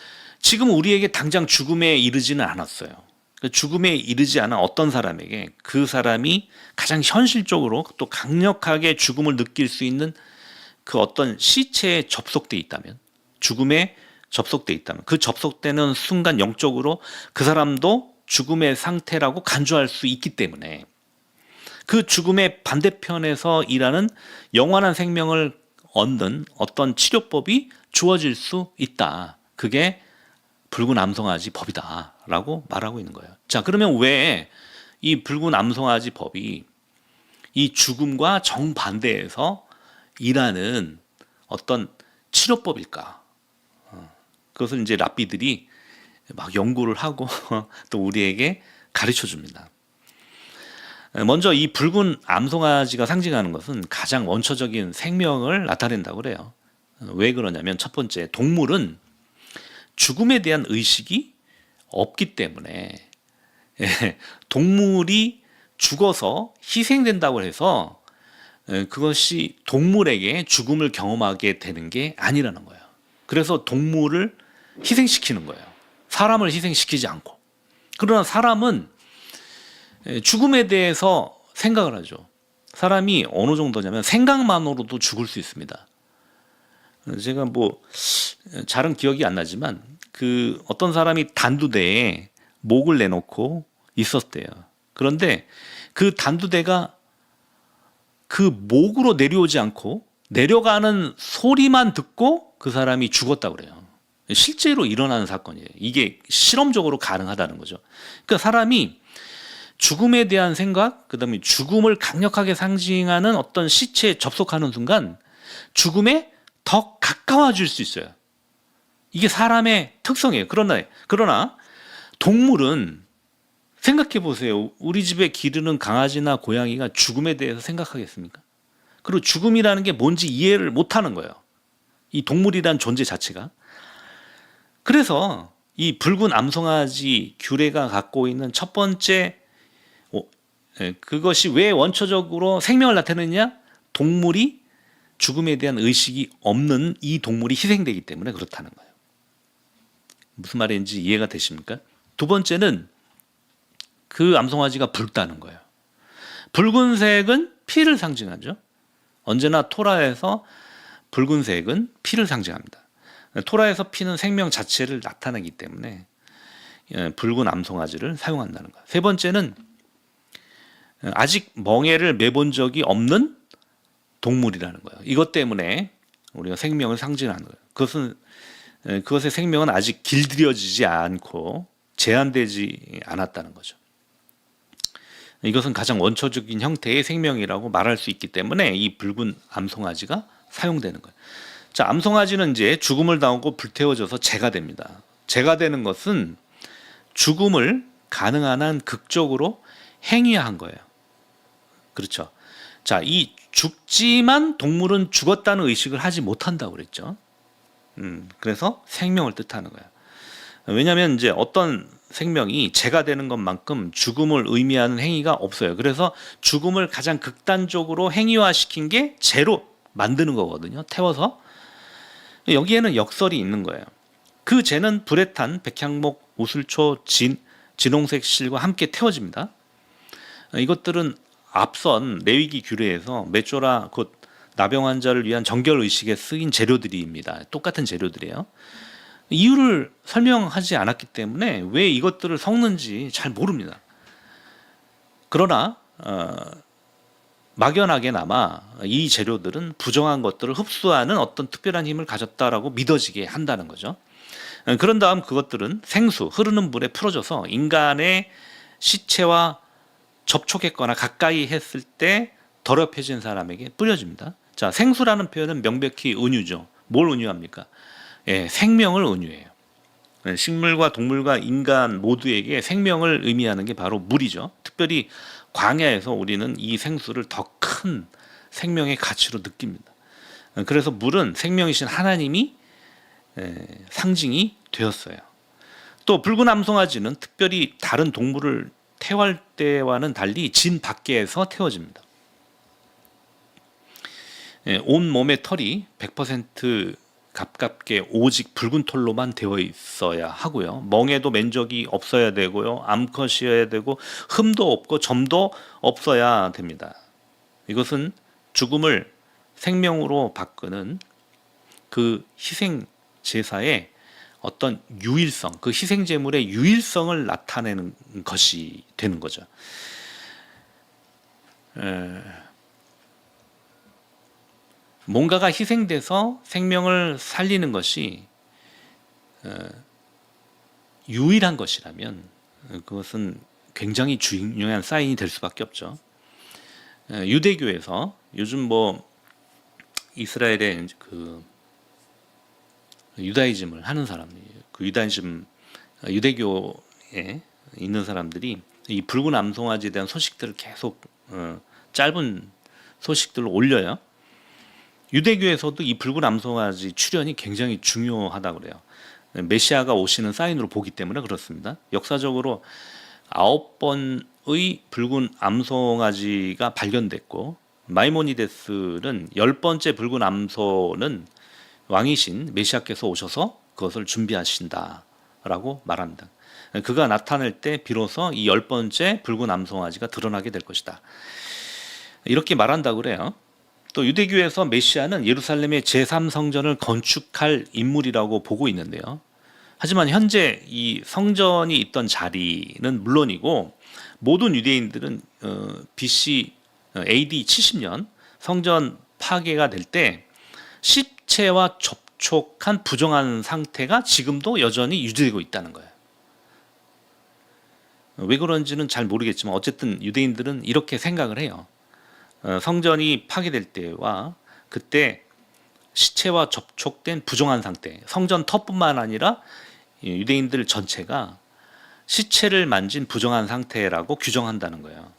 지금 우리에게 당장 죽음에 이르지는 않았어요. 죽음에 이르지 않은 어떤 사람에게 그 사람이 가장 현실적으로 또 강력하게 죽음을 느낄 수 있는 그 어떤 시체에 접속돼 있다면, 죽음에 접속돼 있다면 그 접속되는 순간 영적으로 그 사람도 죽음의 상태라고 간주할 수 있기 때문에 그 죽음의 반대편에서 일하는 영원한 생명을 얻는 어떤 치료법이 주어질 수 있다. 그게 붉은 암송아지 법이다라고 말하고 있는 거예요. 자, 그러면 왜 이 붉은 암송아지 법이 이 죽음과 정반대에서 일하는 어떤 치료법일까? 그것을 이제 랍비들이 막 연구를 하고 또 우리에게 가르쳐 줍니다. 먼저 이 붉은 암송아지가 상징하는 것은 가장 원초적인 생명을 나타낸다고 그래요. 왜 그러냐면 첫 번째, 동물은 죽음에 대한 의식이 없기 때문에 동물이 죽어서 희생된다고 해서 그것이 동물에게 죽음을 경험하게 되는 게 아니라는 거예요. 그래서 동물을 희생시키는 거예요. 사람을 희생시키지 않고. 그러나 사람은 죽음에 대해서 생각을 하죠. 사람이 어느 정도냐면 생각만으로도 죽을 수 있습니다. 제가 뭐 잘은 기억이 안 나지만 그 어떤 사람이 단두대에 목을 내놓고 있었대요. 그런데 그 단두대가 그 목으로 내려오지 않고 내려가는 소리만 듣고 그 사람이 죽었다고 그래요. 실제로 일어나는 사건이에요. 이게 실험적으로 가능하다는 거죠. 그러니까 사람이 죽음에 대한 생각, 그다음에 죽음을 강력하게 상징하는 어떤 시체에 접속하는 순간 죽음에 더 가까워질 수 있어요. 이게 사람의 특성이에요. 그러나 동물은 생각해 보세요. 우리 집에 기르는 강아지나 고양이가 죽음에 대해서 생각하겠습니까? 그리고 죽음이라는 게 뭔지 이해를 못 하는 거예요. 이 동물이란 존재 자체가. 그래서 이 붉은 암송아지 규레가 갖고 있는 첫 번째 그것이 왜 원초적으로 생명을 나타내느냐? 동물이 죽음에 대한 의식이 없는 이 동물이 희생되기 때문에 그렇다는 거예요. 무슨 말인지 이해가 되십니까? 두 번째는 그 암송아지가 붉다는 거예요. 붉은색은 피를 상징하죠. 언제나 토라에서 붉은색은 피를 상징합니다. 토라에서 피는 생명 자체를 나타내기 때문에 붉은 암송아지를 사용한다는 거예요. 세 번째는 아직 멍에를 매본 적이 없는 동물이라는 거예요. 이것 때문에 우리가 생명을 상징하는 거예요. 그것의 생명은 아직 길들여지지 않고 제한되지 않았다는 거죠. 이것은 가장 원초적인 형태의 생명이라고 말할 수 있기 때문에 이 붉은 암송아지가 사용되는 거예요. 자, 암송아지는 이제 죽음을 당하고 불태워져서 재가 됩니다. 재가 되는 것은 죽음을 가능한 한 극적으로 행위화한 거예요. 그렇죠. 자, 이 죽지만 동물은 죽었다는 의식을 하지 못한다고 그랬죠. 그래서 생명을 뜻하는 거예요. 왜냐하면 이제 어떤 생명이 재가 되는 것만큼 죽음을 의미하는 행위가 없어요. 그래서 죽음을 가장 극단적으로 행위화시킨 게 재로 만드는 거거든요. 태워서. 여기에는 역설이 있는 거예요. 그 재는 불에 탄 백향목, 우슬초, 진홍색 실과 함께 태워집니다. 이것들은 앞선 레위기 규례에서 메조라 곧 나병 환자를 위한 정결 의식에 쓰인 재료들입니다. 똑같은 재료들이에요. 이유를 설명하지 않았기 때문에 왜 이것들을 섞는지 잘 모릅니다. 그러나 막연하게나마 이 재료들은 부정한 것들을 흡수하는 어떤 특별한 힘을 가졌다라고 믿어지게 한다는 거죠. 그런 다음 그것들은 생수, 흐르는 물에 풀어져서 인간의 시체와 접촉했거나 가까이 했을 때 더럽혀진 사람에게 뿌려집니다. 자, 생수라는 표현은 명백히 은유죠. 뭘 은유합니까? 생명을 은유해요. 식물과 동물과 인간 모두에게 생명을 의미하는 게 바로 물이죠. 특별히 광야에서 우리는 이 생수를 더 큰 생명의 가치로 느낍니다. 그래서 물은 생명이신 하나님이 상징이 되었어요. 또 붉은 암송아지는 특별히 다른 동물을 태워할 때와는 달리 진 밖에서 태워집니다. 온 몸의 털이 100% 가깝게 오직 붉은 털로만 되어 있어야 하고요. 멍에도 맨 적이 없어야 되고요. 암컷이어야 되고 흠도 없고 점도 없어야 됩니다. 이것은 죽음을 생명으로 바꾸는 그 희생 제사의 어떤 유일성, 그 희생 제물의 유일성을 나타내는 것이 되는 거죠. 뭔가가 희생돼서 생명을 살리는 것이 유일한 것이라면 그것은 굉장히 중요한 사인이 될 수밖에 없죠. 유대교에서 요즘 뭐 이스라엘의 그 유다이즘을 하는 사람들, 그 유대교에 있는 사람들이 이 붉은 암송아지에 대한 소식들을 계속 짧은 소식들을 올려요. 유대교에서도 이 붉은 암송아지 출현이 굉장히 중요하다고 그래요. 메시아가 오시는 사인으로 보기 때문에 그렇습니다. 역사적으로 9번의 붉은 암송아지가 발견됐고 마이모니데스는 10번째 붉은 암소는 왕이신 메시아께서 오셔서 그것을 준비하신다라고 말합니다. 그가 나타날 때 비로소 이 10번째 붉은 암송아지가 드러나게 될 것이다. 이렇게 말한다고 그래요. 또 유대교에서 메시아는 예루살렘의 제3성전을 건축할 인물이라고 보고 있는데요. 하지만 현재 이 성전이 있던 자리는 물론이고 모든 유대인들은 BC AD 70년 성전 파괴가 될 때 시체와 접촉한 부정한 상태가 지금도 여전히 유지되고 있다는 거예요. 왜 그런지는 잘 모르겠지만 어쨌든 유대인들은 이렇게 생각을 해요. 성전이 파괴될 때와 그때 시체와 접촉된 부정한 상태, 성전 터뿐만 아니라 유대인들 전체가 시체를 만진 부정한 상태라고 규정한다는 거예요.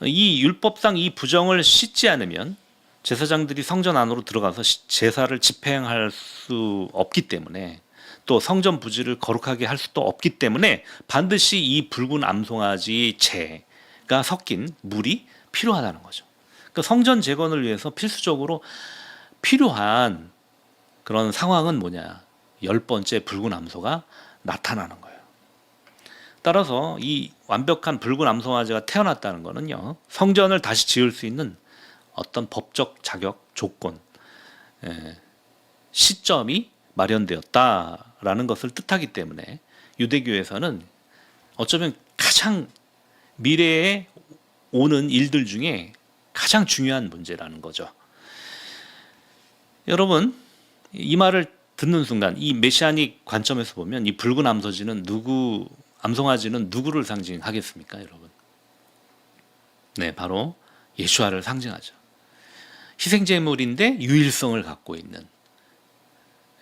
이 율법상 이 부정을 씻지 않으면 제사장들이 성전 안으로 들어가서 제사를 집행할 수 없기 때문에, 또 성전 부지를 거룩하게 할 수도 없기 때문에 반드시 이 붉은 암송아지 재가 섞인 물이 필요하다는 거죠. 그러니까 성전 재건을 위해서 필수적으로 필요한 그런 상황은 뭐냐? 10번째 붉은 암소가 나타나는 거예요. 따라서 이 완벽한 붉은 암송아지가 태어났다는 것은요, 성전을 다시 지을 수 있는 어떤 법적 자격, 조건, 시점이 마련되었다라는 것을 뜻하기 때문에 유대교에서는 어쩌면 가장 미래에 오는 일들 중에 가장 중요한 문제라는 거죠. 여러분, 이 말을 듣는 순간 이 메시아닉 관점에서 보면 이 붉은 암송아지는 누구를 상징하겠습니까, 여러분? 네, 바로 예수와를 상징하죠. 희생제물인데 유일성을 갖고 있는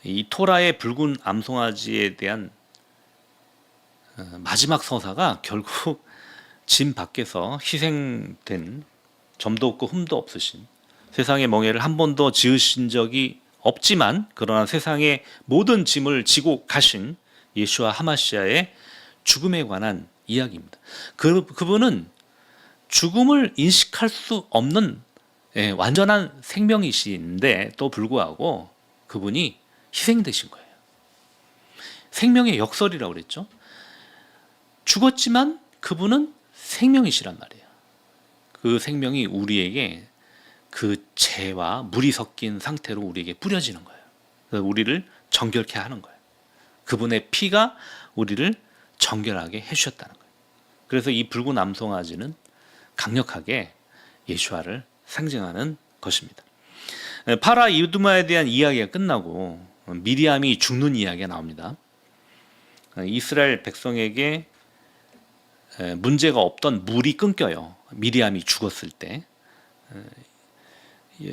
이 토라의 붉은 암송아지에 대한 마지막 서사가 결국 짐 밖에서 희생된, 점도 없고 흠도 없으신, 세상의 멍에를 한 번도 지으신 적이 없지만 그러나 세상의 모든 짐을 지고 가신 예수와 하마시아의 죽음에 관한 이야기입니다. 그분은 죽음을 인식할 수 없는 완전한 생명이신데 또 불구하고 그분이 희생되신 거예요. 생명의 역설이라고 그랬죠. 죽었지만 그분은 생명이시란 말이에요. 그 생명이 우리에게 그 재와 물이 섞인 상태로 우리에게 뿌려지는 거예요. 그래서 우리를 정결케 하는 거예요. 그분의 피가 우리를 정결하게 해주셨다는 거예요. 그래서 이 붉은 암송아지는 강력하게 예수와를 상징하는 것입니다. 파라 이두마에 대한 이야기가 끝나고 미리암이 죽는 이야기가 나옵니다. 이스라엘 백성에게 문제가 없던 물이 끊겨요. 미리암이 죽었을 때.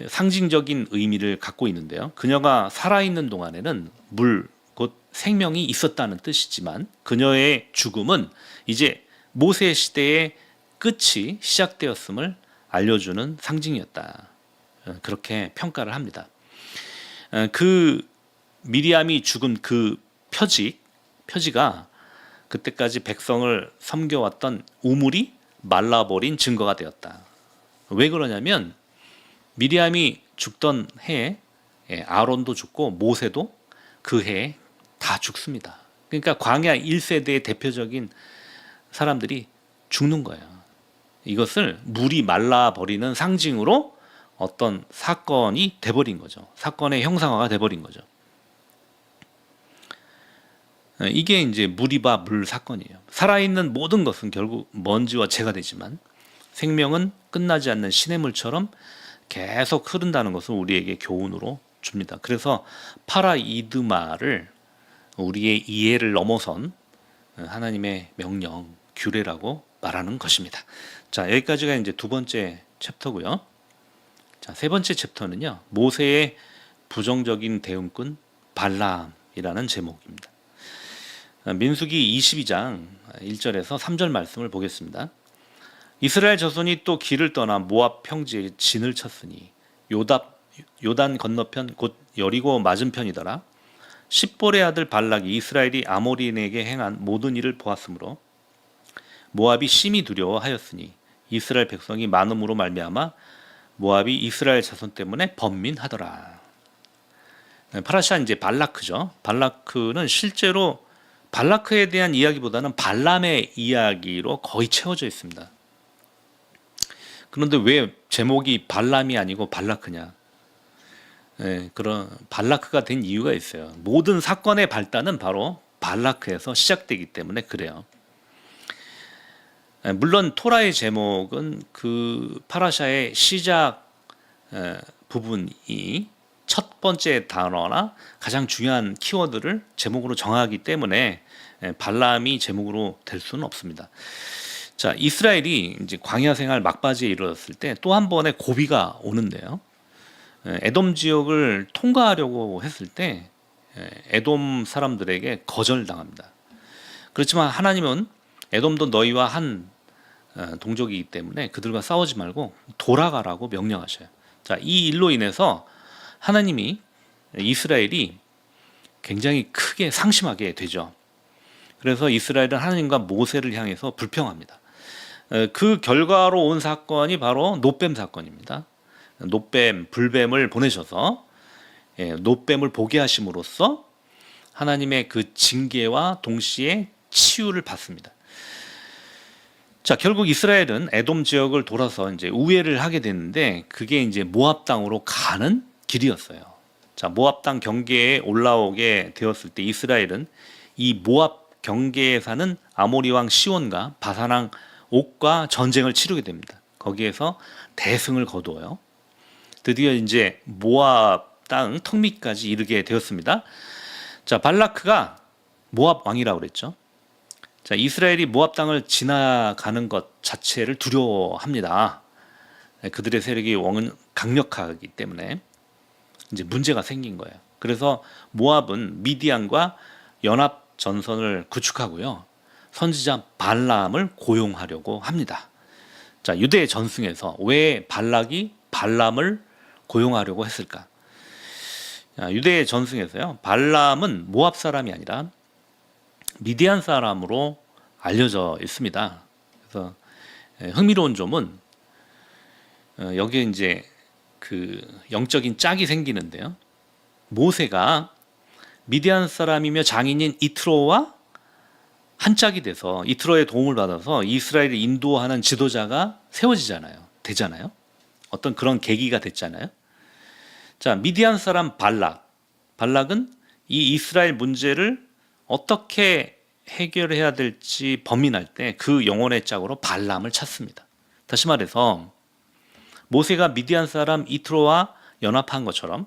상징적인 의미를 갖고 있는데요. 그녀가 살아있는 동안에는 물, 곧 생명이 있었다는 뜻이지만 그녀의 죽음은 이제 모세 시대의 끝이 시작되었음을 알려주는 상징이었다. 그렇게 평가를 합니다. 그 미리암이 죽은 그 표지가 그때까지 백성을 섬겨왔던 우물이 말라버린 증거가 되었다. 왜 그러냐면 미리암이 죽던 해에 아론도 죽고 모세도 그 해에 다 죽습니다. 그러니까 광야 1세대의 대표적인 사람들이 죽는 거예요. 이것을 물이 말라버리는 상징으로 어떤 사건이 돼버린 거죠. 사건의 형상화가 돼버린 거죠. 이게 이제 무리바 물 사건이에요. 살아있는 모든 것은 결국 먼지와 재가 되지만 생명은 끝나지 않는 시냇물처럼 계속 흐른다는 것을 우리에게 교훈으로 줍니다. 그래서 파라이드마를 우리의 이해를 넘어선 하나님의 명령, 규례라고 말하는 것입니다. 자, 여기까지가 이제 두 번째 챕터고요. 자, 세 번째 챕터는요, 모세의 부정적인 대응꾼 발람이라는 제목입니다. 민수기 22장 1절에서 3절 말씀을 보겠습니다. 이스라엘 자손이 또 길을 떠나 모압 평지에 진을 쳤으니 요단 건너편 곧 여리고 맞은편이더라. 십볼의 아들 발락이 이스라엘이 아모리인에게 행한 모든 일을 보았으므로 모압이 심히 두려워하였으니 이스라엘 백성이 많음으로 말미암아 모압이 이스라엘 자손 때문에 번민하더라. 파라샤 이제 발라크죠. 발라크는 실제로 발라크에 대한 이야기보다는 발람의 이야기로 거의 채워져 있습니다. 그런데 왜 제목이 발람이 아니고 발라크냐? 그런 발라크가 된 이유가 있어요. 모든 사건의 발단은 바로 발라크에서 시작되기 때문에 그래요. 물론 토라의 제목은 그 파라샤의 시작 부분이 첫 번째 단어나 가장 중요한 키워드를 제목으로 정하기 때문에 발람이 제목으로 될 수는 없습니다. 자, 이스라엘이 이제 광야 생활 막바지에 이르렀을 때 또 한 번의 고비가 오는데요. 에돔 지역을 통과하려고 했을 때 에돔 사람들에게 거절당합니다. 그렇지만 하나님은 에돔도 너희와 한 동족이기 때문에 그들과 싸우지 말고 돌아가라고 명령하셔요. 자, 이 일로 인해서 하나님이 이스라엘이 굉장히 크게 상심하게 되죠. 그래서 이스라엘은 하나님과 모세를 향해서 불평합니다. 그 결과로 온 사건이 바로 놋뱀 사건입니다. 놋뱀, 불뱀을 보내셔서 놋뱀을 보게 하심으로써 하나님의 그 징계와 동시에 치유를 받습니다. 자, 결국 이스라엘은 에돔 지역을 돌아서 이제 우회를 하게 됐는데 그게 이제 모압 땅으로 가는 길이었어요. 자, 모압 땅 경계에 올라오게 되었을 때 이스라엘은 이 모압 경계에 사는 아모리 왕 시온과 바산 왕 옥과 전쟁을 치르게 됩니다. 거기에서 대승을 거두어요. 드디어 이제 모압 땅 턱밑까지 이르게 되었습니다. 자, 발라크가 모압 왕이라고 그랬죠. 자, 이스라엘이 모압 땅을 지나가는 것 자체를 두려워합니다. 그들의 세력이 강력하기 때문에 이제 문제가 생긴 거예요. 그래서 모압은 미디안과 연합 전선을 구축하고요. 선지자 발람을 고용하려고 합니다. 자, 유대 전승에서 왜 발락이 발람을 고용하려고 했을까? 자, 유대 전승에서요. 발람은 모압 사람이 아니라 미디안 사람으로 알려져 있습니다. 그래서 흥미로운 점은 여기에 이제 그 영적인 짝이 생기는데요. 모세가 미디안 사람이며 장인인 이트로와 한 짝이 돼서 이트로의 도움을 받아서 이스라엘을 인도하는 지도자가 되잖아요. 어떤 그런 계기가 됐잖아요. 자, 미디안 사람 발락은 이 이스라엘 문제를 어떻게 해결해야 될지 범인할 때 그 영혼의 짝으로 발람을 찾습니다. 다시 말해서 모세가 미디안 사람 이트로와 연합한 것처럼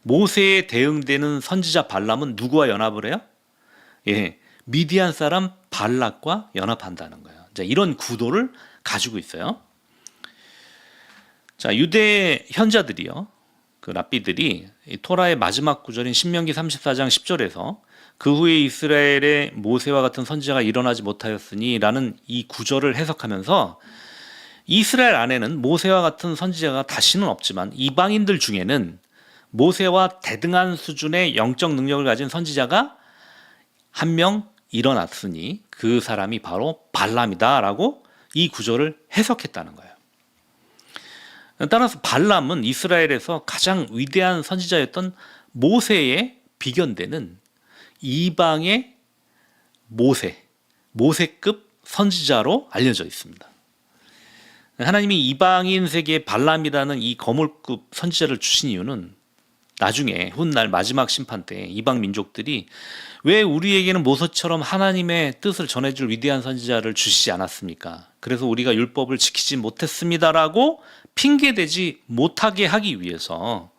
모세에 대응되는 선지자 발람은 누구와 연합을 해요? 미디안 사람 발락과 연합한다는 거예요. 자, 이런 구도를 가지고 있어요. 자, 유대 현자들이요. 그 랍비들이 토라의 마지막 구절인 신명기 34장 10절에서 그 후에 이스라엘의 모세와 같은 선지자가 일어나지 못하였으니 라는 이 구절을 해석하면서 이스라엘 안에는 모세와 같은 선지자가 다시는 없지만 이방인들 중에는 모세와 대등한 수준의 영적 능력을 가진 선지자가 한 명 일어났으니 그 사람이 바로 발람이다라고 이 구절을 해석했다는 거예요. 따라서 발람은 이스라엘에서 가장 위대한 선지자였던 모세에 비견되는 이방의 모세급 선지자로 알려져 있습니다. 하나님이 이방인 세계에 발람이라는 이 거물급 선지자를 주신 이유는 나중에 훗날 마지막 심판 때 이방 민족들이 왜 우리에게는 모세처럼 하나님의 뜻을 전해줄 위대한 선지자를 주시지 않았습니까? 그래서 우리가 율법을 지키지 못했습니다라고 핑계대지 못하게 하기 위해서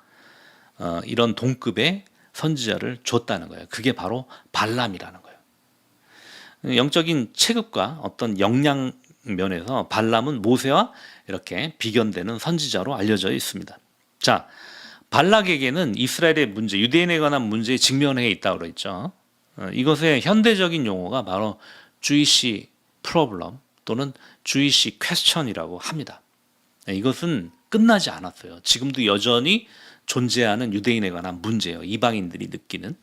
이런 동급의 선지자를 줬다는 거예요. 그게 바로 발람이라는 거예요. 영적인 체급과 어떤 역량 면에서 발람은 모세와 이렇게 비견되는 선지자로 알려져 있습니다. 자, 발락에게는 이스라엘의 문제, 유대인에 관한 문제에 직면해 있다고 그랬죠. 이것의 현대적인 용어가 바로 Jewish problem 또는 Jewish question이라고 합니다. 이것은 끝나지 않았어요. 지금도 여전히 존재하는 유대인에 관한 문제예요. 이방인들이 느끼는.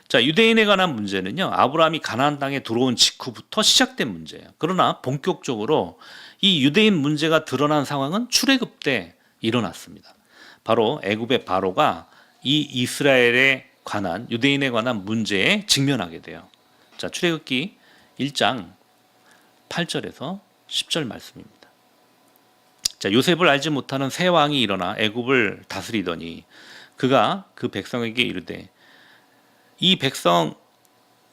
자, 유대인에 관한 문제는요. 아브라함이 가나안 땅에 들어온 직후부터 시작된 문제예요. 그러나 본격적으로 이 유대인 문제가 드러난 상황은 출애굽 때 일어났습니다. 바로 애굽의 바로가 이 이스라엘에 관한 유대인에 관한 문제에 직면하게 돼요. 자, 출애굽기 1장 8절에서 10절 말씀입니다. 자, 요셉을 알지 못하는 새 왕이 일어나 애굽을 다스리더니 그가 그 백성에게 이르되 이 백성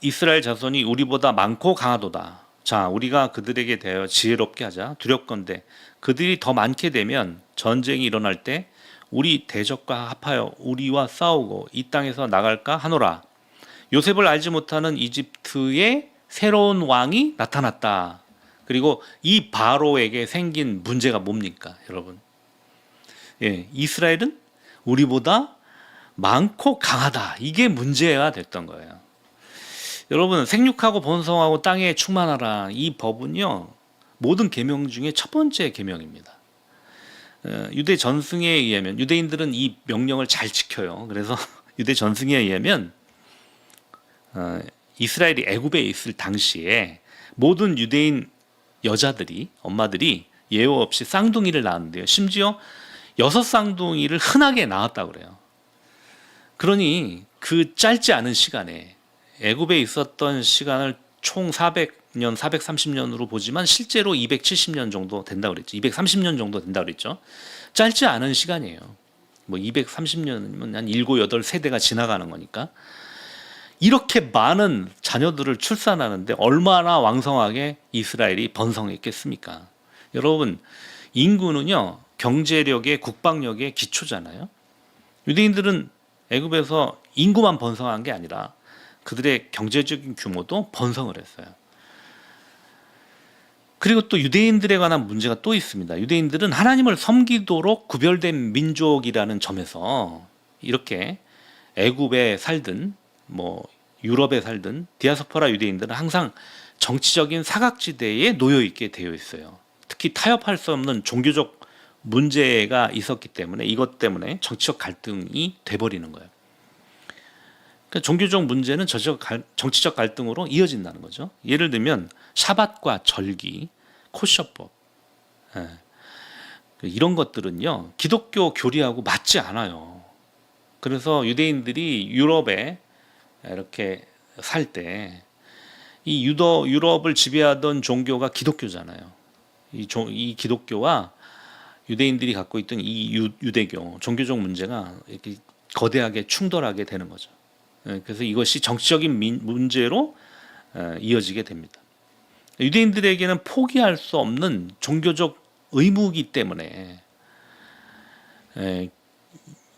이스라엘 자손이 우리보다 많고 강하도다. 자, 우리가 그들에게 대하여 지혜롭게 하자. 두렵건대 그들이 더 많게 되면 전쟁이 일어날 때 우리 대적과 합하여 우리와 싸우고 이 땅에서 나갈까 하노라. 요셉을 알지 못하는 이집트의 새로운 왕이 나타났다. 그리고 이 바로에게 생긴 문제가 뭡니까, 여러분? 이스라엘은 우리보다 많고 강하다. 이게 문제가 됐던 거예요. 여러분, 생육하고 번성하고 땅에 충만하라, 이 법은요 모든 계명 중에 첫 번째 계명입니다. 유대 전승에 의하면, 유대인들은 이 명령을 잘 지켜요. 그래서 유대 전승에 의하면 이스라엘이 애굽에 있을 당시에 모든 유대인 여자들이, 엄마들이 예우 없이 쌍둥이를 낳았는데요, 심지어 6쌍둥이를 흔하게 낳았다고 그래요. 그러니 그 짧지 않은 시간에, 애굽에 있었던 시간을 총 400년, 430년으로 보지만 실제로 270년 정도 된다고 그랬죠. 230년 정도 된다고 그랬죠. 짧지 않은 시간이에요. 뭐 230년이면 한 7, 8세대가 지나가는 거니까. 이렇게 많은 자녀들을 출산하는데 얼마나 왕성하게 이스라엘이 번성했겠습니까? 여러분, 인구는요 경제력의, 국방력의 기초잖아요. 유대인들은 애굽에서 인구만 번성한 게 아니라 그들의 경제적인 규모도 번성을 했어요. 그리고 또 유대인들에 관한 문제가 또 있습니다. 유대인들은 하나님을 섬기도록 구별된 민족이라는 점에서 이렇게 애굽에 살든 뭐 유럽에 살든 디아스포라 유대인들은 항상 정치적인 사각지대에 놓여 있게 되어 있어요. 특히 타협할 수 없는 종교적 문제가 있었기 때문에, 이것 때문에 정치적 갈등이 돼버리는 거예요. 그러니까 종교적 문제는 정치적 갈등으로 이어진다는 거죠. 예를 들면 샤밧과 절기, 코셔법, 이런 것들은요 기독교 교리하고 맞지 않아요. 그래서 유대인들이 유럽에 이렇게 살 때 이 유럽을 지배하던 종교가 기독교잖아요. 이 기독교와 유대인들이 갖고 있던 이 유대교 종교적 문제가 이렇게 거대하게 충돌하게 되는 거죠. 그래서 이것이 정치적인 문제로 이어지게 됩니다. 유대인들에게는 포기할 수 없는 종교적 의무이기 때문에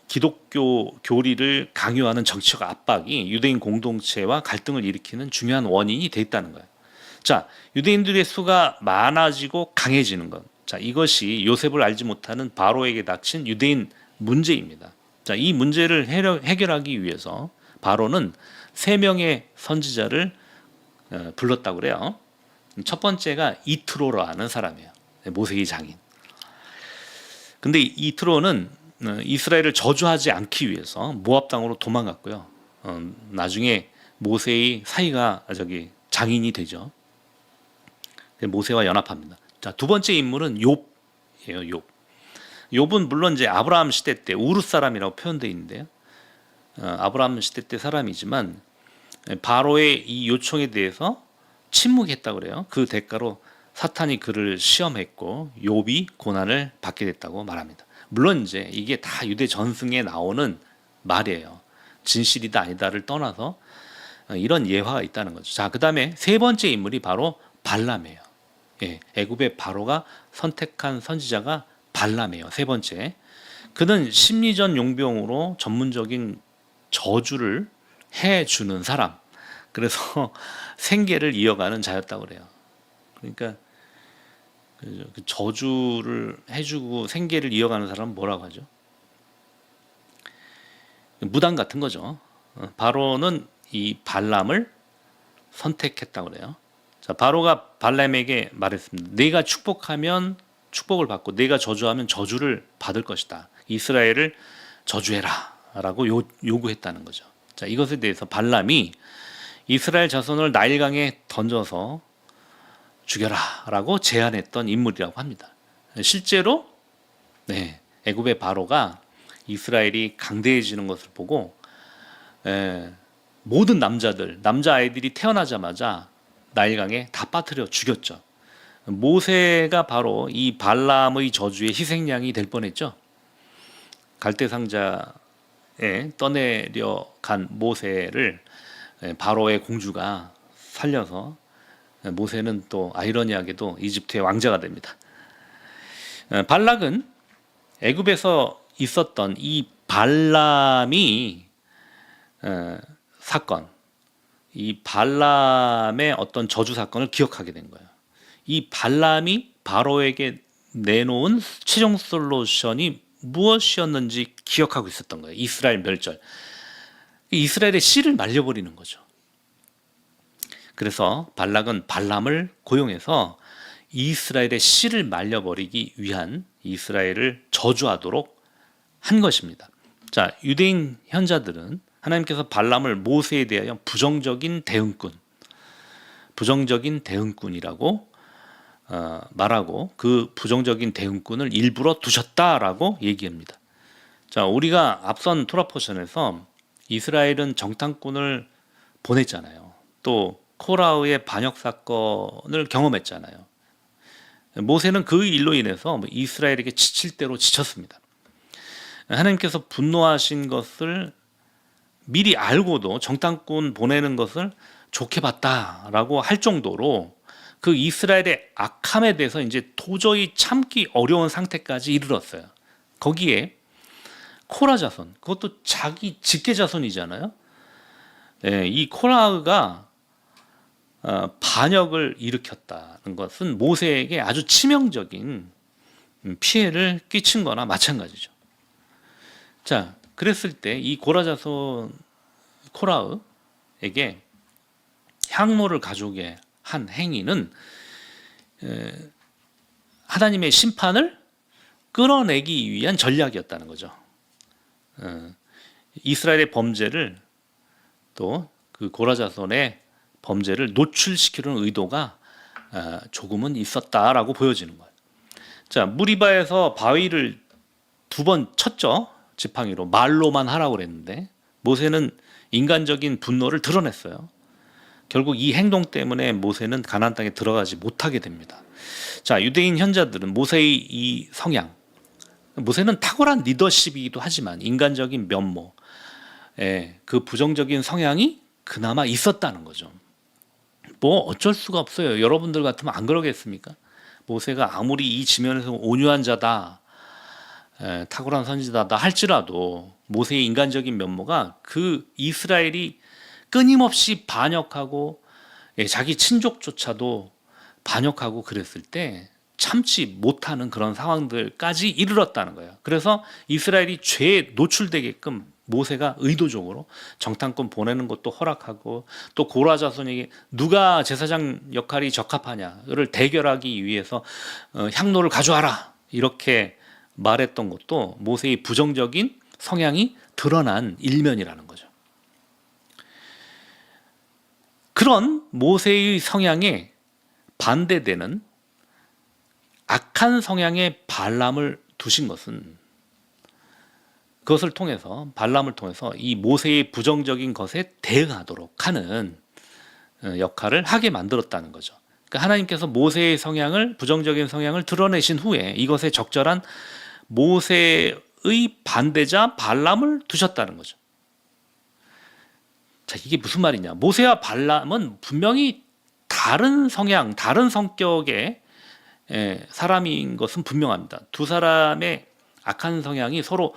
기독교 교리를 강요하는 정치적 압박이 유대인 공동체와 갈등을 일으키는 중요한 원인이 돼 있다는 거예요. 자, 유대인들의 수가 많아지고 강해지는 것. 자, 이것이 요셉을 알지 못하는 바로에게 닥친 유대인 문제입니다. 자, 이 문제를 해결하기 위해서 바로는 3명의 선지자를 불렀다고 그래요. 첫 번째가 이트로라는 사람이에요. 모세의 장인. 근데 이트로는 이스라엘을 저주하지 않기 위해서 모압 땅으로 도망갔고요. 나중에 모세의 사이가 장인이 되죠. 모세와 연합합니다. 자, 두 번째 인물은 욥이에요. 욥은 물론 이제 아브라함 시대 때 우르 사람이라고 표현되어 있는데요. 아브라함 시대 때 사람이지만 바로의 이 요청에 대해서 침묵했다고 그래요. 그 대가로 사탄이 그를 시험했고 욥이 고난을 받게 됐다고 말합니다. 물론 이제 이게 다 유대 전승에 나오는 말이에요. 진실이다 아니다를 떠나서 이런 예화가 있다는 거죠. 자, 그다음에 세 번째 인물이 바로 발람이에요. 애굽의 바로가 선택한 선지자가 발람이에요. 세 번째. 그는 심리전 용병으로 전문적인 저주를 해주는 사람. 그래서 생계를 이어가는 자였다고 그래요. 그러니까 그 저주를 해주고 생계를 이어가는 사람은 뭐라고 하죠? 무당 같은 거죠. 바로는 이 발람을 선택했다고 그래요. 자, 바로가 발람에게 말했습니다. 내가 축복하면 축복을 받고 내가 저주하면 저주를 받을 것이다. 이스라엘을 저주해라 라고 요구했다는 거죠. 자, 이것에 대해서 발람이 이스라엘 자손을 나일강에 던져서 죽여라 라고 제안했던 인물이라고 합니다. 실제로 애굽의 바로가 이스라엘이 강대해지는 것을 보고 모든 남자아이들이 태어나자마자 나일강에 다 빠뜨려 죽였죠. 모세가 바로 이 발람의 저주의 희생양이 될 뻔했죠. 갈대상자에 떠내려간 모세를 바로의 공주가 살려서 모세는 또 아이러니하게도 이집트의 왕자가 됩니다. 발락은 애굽에서 있었던 이 발람이 사건, 이 발람의 어떤 저주 사건을 기억하게 된 거예요. 이 발람이 바로에게 내놓은 최종 솔루션이 무엇이었는지 기억하고 있었던 거예요. 이스라엘 멸절, 이스라엘의 씨를 말려버리는 거죠. 그래서 발락은 발람을 고용해서 이스라엘의 씨를 말려버리기 위한 이스라엘을 저주하도록 한 것입니다. 자, 유대인 현자들은 하나님께서 발람을 모세에 대하여 부정적인 대응꾼이라고 말하고 그 부정적인 대응꾼을 일부러 두셨다라고 얘기합니다. 자, 우리가 앞선 토라 포션에서 이스라엘은 정탐꾼을 보냈잖아요. 또 코라흐의 반역 사건을 경험했잖아요. 모세는 그 일로 인해서 이스라엘에게 지칠 대로 지쳤습니다. 하나님께서 분노하신 것을 미리 알고도 정탐꾼 보내는 것을 좋게 봤다라고 할 정도로 그 이스라엘의 악함에 대해서 이제 도저히 참기 어려운 상태까지 이르렀어요. 거기에 코라 자손, 그것도 자기 직계 자손이잖아요. 네, 이 코라흐가 반역을 일으켰다는 것은 모세에게 아주 치명적인 피해를 끼친 거나 마찬가지죠. 자, 그랬을 때 이 고라 자손 코라흐에게 향로를 가져오게 한 행위는 하나님의 심판을 끌어내기 위한 전략이었다는 거죠. 이스라엘의 범죄를 또 그 고라 자손의 범죄를 노출시키려는 의도가 조금은 있었다라고 보여지는 거예요. 자, 무리바에서 바위를 2번 쳤죠. 지팡이로 말로만 하라고 그랬는데 모세는 인간적인 분노를 드러냈어요. 결국 이 행동 때문에 모세는 가나안 땅에 들어가지 못하게 됩니다. 자, 유대인 현자들은 모세의 이 성향, 모세는 탁월한 리더십이기도 하지만 인간적인 면모, 그 부정적인 성향이 그나마 있었다는 거죠. 뭐 어쩔 수가 없어요. 여러분들 같으면 안 그러겠습니까? 모세가 아무리 이 지면에서 온유한 자다, 탁월한 선지자다 할지라도 모세의 인간적인 면모가 그 이스라엘이 끊임없이 반역하고 자기 친족조차도 반역하고 그랬을 때 참지 못하는 그런 상황들까지 이르렀다는 거예요. 그래서 이스라엘이 죄에 노출되게끔 모세가 의도적으로 정탐꾼 보내는 것도 허락하고 또 고라 자손에게 누가 제사장 역할이 적합하냐를 대결하기 위해서 향로를 가져와라 이렇게 말했던 것도 모세의 부정적인 성향이 드러난 일면이라는 거죠. 그런 모세의 성향에 반대되는 악한 성향의 발람을 두신 것은 그것을 통해서 발람을 통해서 이 모세의 부정적인 것에 대응하도록 하는 역할을 하게 만들었다는 거죠. 그러니까 하나님께서 모세의 성향을 부정적인 성향을 드러내신 후에 이것에 적절한 모세의 반대자 발람을 두셨다는 거죠. 자, 이게 무슨 말이냐? 모세와 발람은 분명히 다른 성향, 다른 성격의 사람인 것은 분명합니다. 두 사람의 악한 성향이 서로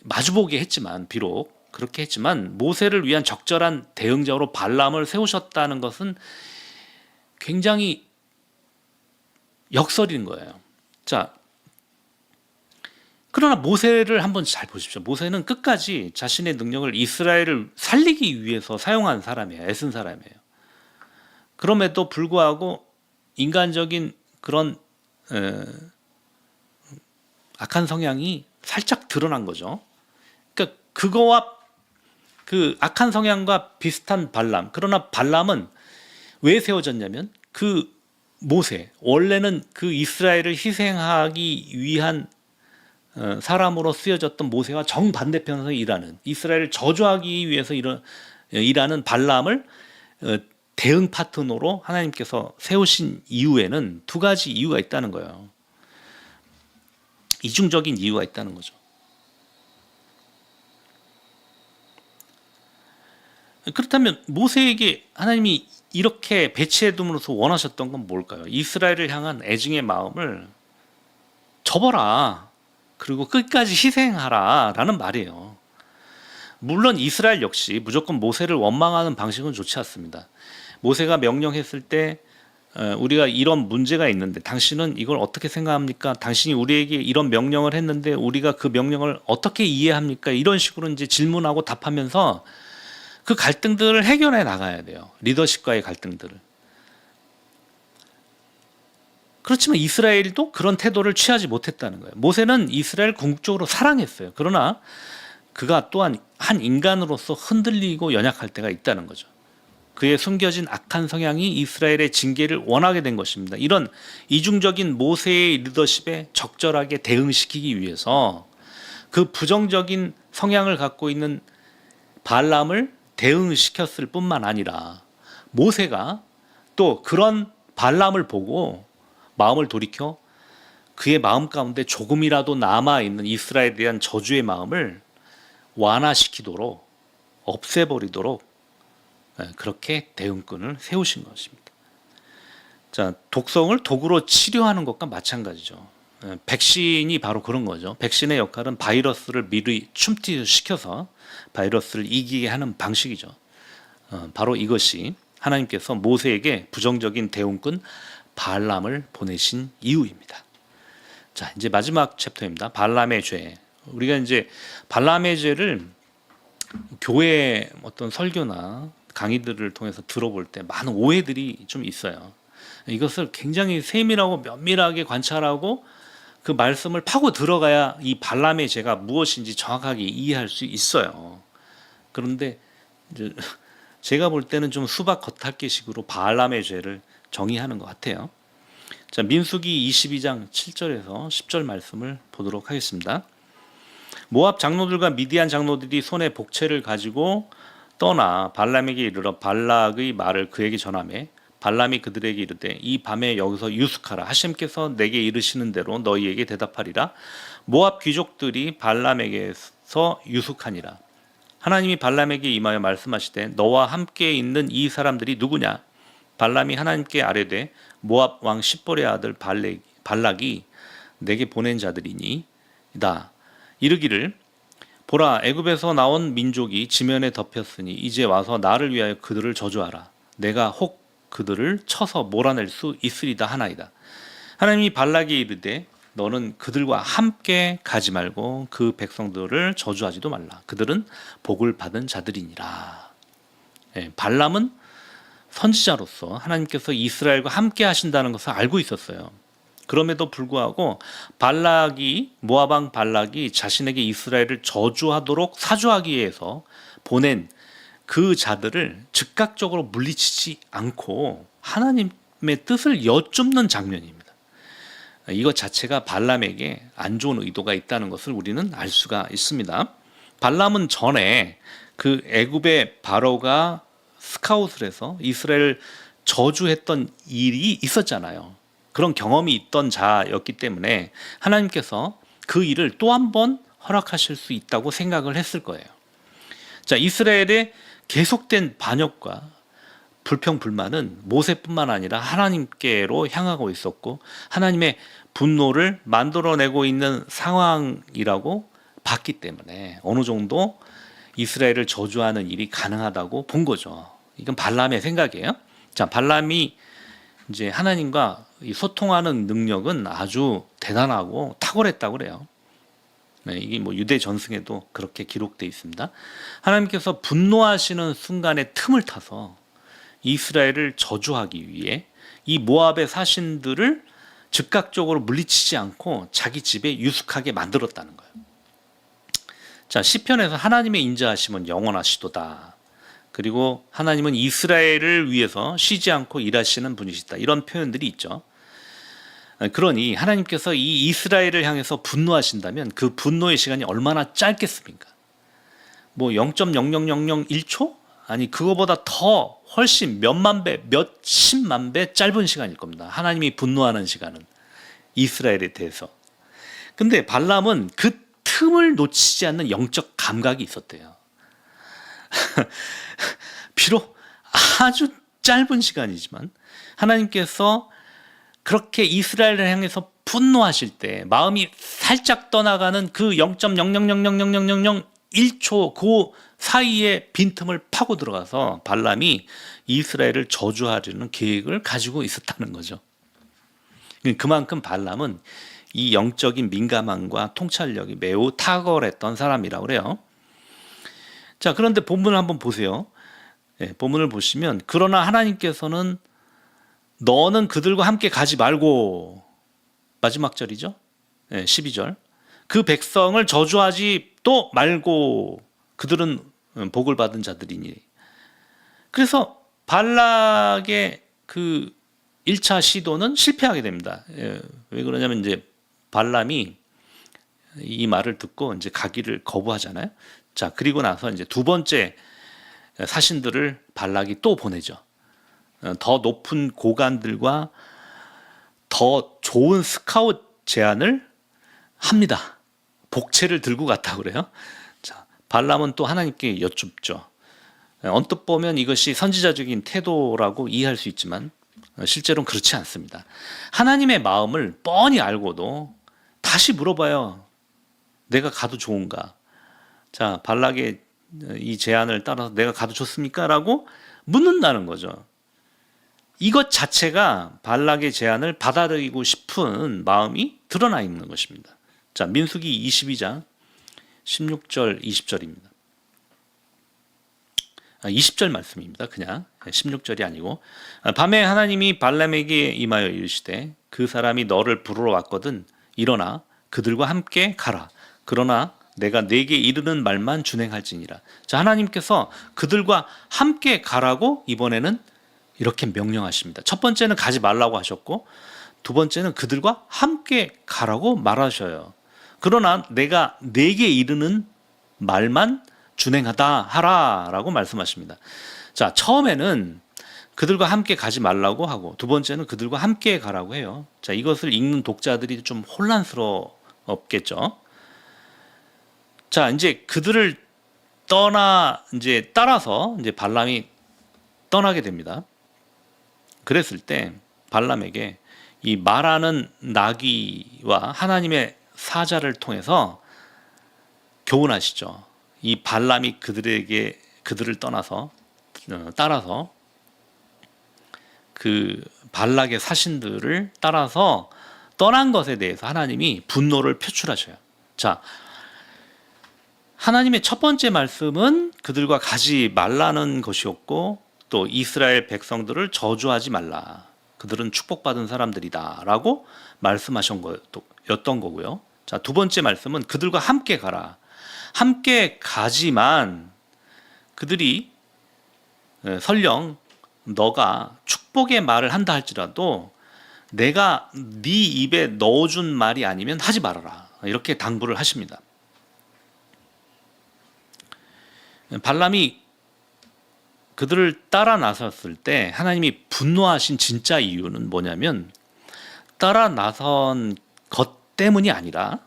마주보게 했지만 비록 그렇게 했지만 모세를 위한 적절한 대응자로 발람을 세우셨다는 것은 굉장히 역설인 거예요. 자, 그러나 모세를 한번 잘 보십시오. 모세는 끝까지 자신의 능력을 이스라엘을 살리기 위해서 사용한 사람이에요. 애쓴 사람이에요. 그럼에도 불구하고 인간적인 그런 악한 성향이 살짝 드러난 거죠. 그러니까 그거와 그 악한 성향과 비슷한 발람. 그러나 발람은 왜 세워졌냐면 그 모세, 원래는 그 이스라엘을 희생하기 위한 사람으로 쓰여졌던 모세와 정반대편에서 일하는 이스라엘을 저주하기 위해서 일하는 발람을 대응 파트너로 하나님께서 세우신 이유에는 2가지 이유가 있다는 거예요. 이중적인 이유가 있다는 거죠. 그렇다면 모세에게 하나님이 이렇게 배치해 둠으로써 원하셨던 건 뭘까요? 이스라엘을 향한 애증의 마음을 접어라. 그리고 끝까지 희생하라 라는 말이에요. 물론 이스라엘 역시 무조건 모세를 원망하는 방식은 좋지 않습니다. 모세가 명령했을 때 우리가 이런 문제가 있는데 당신은 이걸 어떻게 생각합니까? 당신이 우리에게 이런 명령을 했는데 우리가 그 명령을 어떻게 이해합니까? 이런 식으로 이제 질문하고 답하면서 그 갈등들을 해결해 나가야 돼요. 리더십과의 갈등들을. 그렇지만 이스라엘도 그런 태도를 취하지 못했다는 거예요. 모세는 이스라엘 궁극적으로 사랑했어요. 그러나 그가 또한 한 인간으로서 흔들리고 연약할 때가 있다는 거죠. 그의 숨겨진 악한 성향이 이스라엘의 징계를 원하게 된 것입니다. 이런 이중적인 모세의 리더십에 적절하게 대응시키기 위해서 그 부정적인 성향을 갖고 있는 발람을 대응시켰을 뿐만 아니라 모세가 또 그런 발람을 보고 마음을 돌이켜 그의 마음 가운데 조금이라도 남아있는 이스라엘에 대한 저주의 마음을 완화시키도록 없애버리도록 그렇게 대응권을 세우신 것입니다. 자, 독성을 독으로 치료하는 것과 마찬가지죠. 백신이 바로 그런 거죠. 백신의 역할은 바이러스를 미리 춤티시켜서 바이러스를 이기게 하는 방식이죠. 바로 이것이 하나님께서 모세에게 부정적인 대응꾼 발람을 보내신 이유입니다. 자, 이제 마지막 챕터입니다. 발람의 죄. 우리가 이제 발람의 죄를 교회 어떤 설교나 강의들을 통해서 들어볼 때 많은 오해들이 좀 있어요. 이것을 굉장히 세밀하고 면밀하게 관찰하고 그 말씀을 파고 들어가야 이 발람의 죄가 무엇인지 정확하게 이해할 수 있어요. 그런데 이제 제가 볼 때는 좀 수박 겉핥기식으로 발람의 죄를 정의하는 것 같아요. 자, 민수기 22장 7절에서 10절 말씀을 보도록 하겠습니다. 모압 장로들과 미디안 장로들이 손에 복채를 가지고 떠나 발람에게 이르러 발락의 말을 그에게 전하매 발람이 그들에게 이르되 이 밤에 여기서 유숙하라. 하심께서 내게 이르시는 대로 너희에게 대답하리라. 모압 귀족들이 발람에게서 유숙하니라. 하나님이 발람에게 임하여 말씀하시되 너와 함께 있는 이 사람들이 누구냐? 발람이 하나님께 아뢰되 모압 왕 십볼의 아들 발락이 내게 보낸 자들이니이다. 이르기를 보라, 애굽에서 나온 민족이 지면에 덮였으니 이제 와서 나를 위하여 그들을 저주하라. 내가 혹 그들을 쳐서 몰아낼 수 있으리다 하나이다. 하나님이 발락이 이르되 너는 그들과 함께 가지 말고 그 백성들을 저주하지도 말라. 그들은 복을 받은 자들이니라. 발람은 선지자로서 하나님께서 이스라엘과 함께 하신다는 것을 알고 있었어요. 그럼에도 불구하고 모압 왕 발락이 자신에게 이스라엘을 저주하도록 사주하기 위해서 보낸 그 자들을 즉각적으로 물리치지 않고 하나님의 뜻을 여쭙는 장면입니다. 이것 자체가 발람에게 안 좋은 의도가 있다는 것을 우리는 알 수가 있습니다. 발람은 전에 그 애굽의 바로가 스카웃을 해서 이스라엘을 저주했던 일이 있었잖아요. 그런 경험이 있던 자였기 때문에 하나님께서 그 일을 또 한 번 허락하실 수 있다고 생각을 했을 거예요. 자, 이스라엘의 계속된 반역과 불평 불만은 모세뿐만 아니라 하나님께로 향하고 있었고 하나님의 분노를 만들어내고 있는 상황이라고 봤기 때문에 어느 정도 이스라엘을 저주하는 일이 가능하다고 본 거죠. 이건 발람의 생각이에요. 자, 발람이 이제 하나님과 소통하는 능력은 아주 대단하고 탁월했다고 그래요. 이게 뭐 유대 전승에도 그렇게 기록되어 있습니다. 하나님께서 분노하시는 순간에 틈을 타서 이스라엘을 저주하기 위해 이 모압의 사신들을 즉각적으로 물리치지 않고 자기 집에 유숙하게 만들었다는 거예요. 자, 시편에서 하나님의 인자하심은 영원하시도다. 그리고 하나님은 이스라엘을 위해서 쉬지 않고 일하시는 분이시다. 이런 표현들이 있죠. 그러니 하나님께서 이 이스라엘을 향해서 분노하신다면 그 분노의 시간이 얼마나 짧겠습니까? 뭐 0.00001초? 아니 그거보다 더 훨씬 몇만 배, 몇십만 배 짧은 시간일 겁니다. 하나님이 분노하는 시간은 이스라엘에 대해서. 근데 발람은 그 틈을 놓치지 않는 영적 감각이 있었대요. 비록 아주 짧은 시간이지만 하나님께서 그렇게 이스라엘을 향해서 분노하실 때 마음이 살짝 떠나가는 그 0.000000001초 그 사이에 빈틈을 파고 들어가서 발람이 이스라엘을 저주하려는 계획을 가지고 있었다는 거죠. 그만큼 발람은 이 영적인 민감함과 통찰력이 매우 탁월했던 사람이라고 그래요. 자, 그런데 본문을 한번 보세요. 예, 본문을 보시면 그러나 하나님께서는 너는 그들과 함께 가지 말고, 마지막 절이죠. 예, 12절. 그 백성을 저주하지 또 말고 그들은 복을 받은 자들이니. 그래서 발락의 그 1차 시도는 실패하게 됩니다. 예, 왜 그러냐면 이제 발람이 이 말을 듣고 이제 가기를 거부하잖아요. 자, 그리고 나서 이제 두 번째 사신들을 발락이 또 보내죠. 더 높은 고관들과 더 좋은 스카웃 제안을 합니다. 복채를 들고 갔다고 그래요. 자, 발람은 또 하나님께 여쭙죠. 언뜻 보면 이것이 선지자적인 태도라고 이해할 수 있지만 실제로는 그렇지 않습니다. 하나님의 마음을 뻔히 알고도 다시 물어봐요. 내가 가도 좋은가? 자, 발락의 이 제안을 따라서 내가 가도 좋습니까? 라고 묻는다는 거죠. 이것 자체가 발락의 제안을 받아들이고 싶은 마음이 드러나 있는 것입니다. 자, 민수기 22장 16절 20절입니다. 20절 말씀입니다. 그냥 16절이 아니고, 밤에 하나님이 발람에게 임하여 이르시되 그 사람이 너를 부르러 왔거든 일어나 그들과 함께 가라. 그러나 내가 네게 이르는 말만 준행할지니라. 자, 하나님께서 그들과 함께 가라고 이번에는 이렇게 명령하십니다. 첫 번째는 가지 말라고 하셨고, 두 번째는 그들과 함께 가라고 말하셔요. 그러나 내가 네게 이르는 말만 준행하다 하라라고 말씀하십니다. 자, 처음에는 그들과 함께 가지 말라고 하고, 두 번째는 그들과 함께 가라고 해요. 자, 이것을 읽는 독자들이 좀 혼란스럽겠죠. 자, 이제 그들을 이제 따라서 이제 발람이 떠나게 됩니다. 그랬을 때 발람에게 이 말하는 나귀와 하나님의 사자를 통해서 교훈하시죠. 이 발람이 그들을 따라서 그 발락의 사신들을 따라서 떠난 것에 대해서 하나님이 분노를 표출하셔요. 자, 하나님의 첫 번째 말씀은 그들과 가지 말라는 것이었고, 또 이스라엘 백성들을 저주하지 말라. 그들은 축복받은 사람들이다 라고 말씀하신 거였던 거고요. 자, 두 번째 말씀은 그들과 함께 가라. 함께 가지만 그들이 설령 너가 축복의 말을 한다 할지라도 내가 네 입에 넣어준 말이 아니면 하지 말아라. 이렇게 당부를 하십니다. 발람이 그들을 따라 나섰을 때 하나님이 분노하신 진짜 이유는 뭐냐면, 따라 나선 것 때문이 아니라,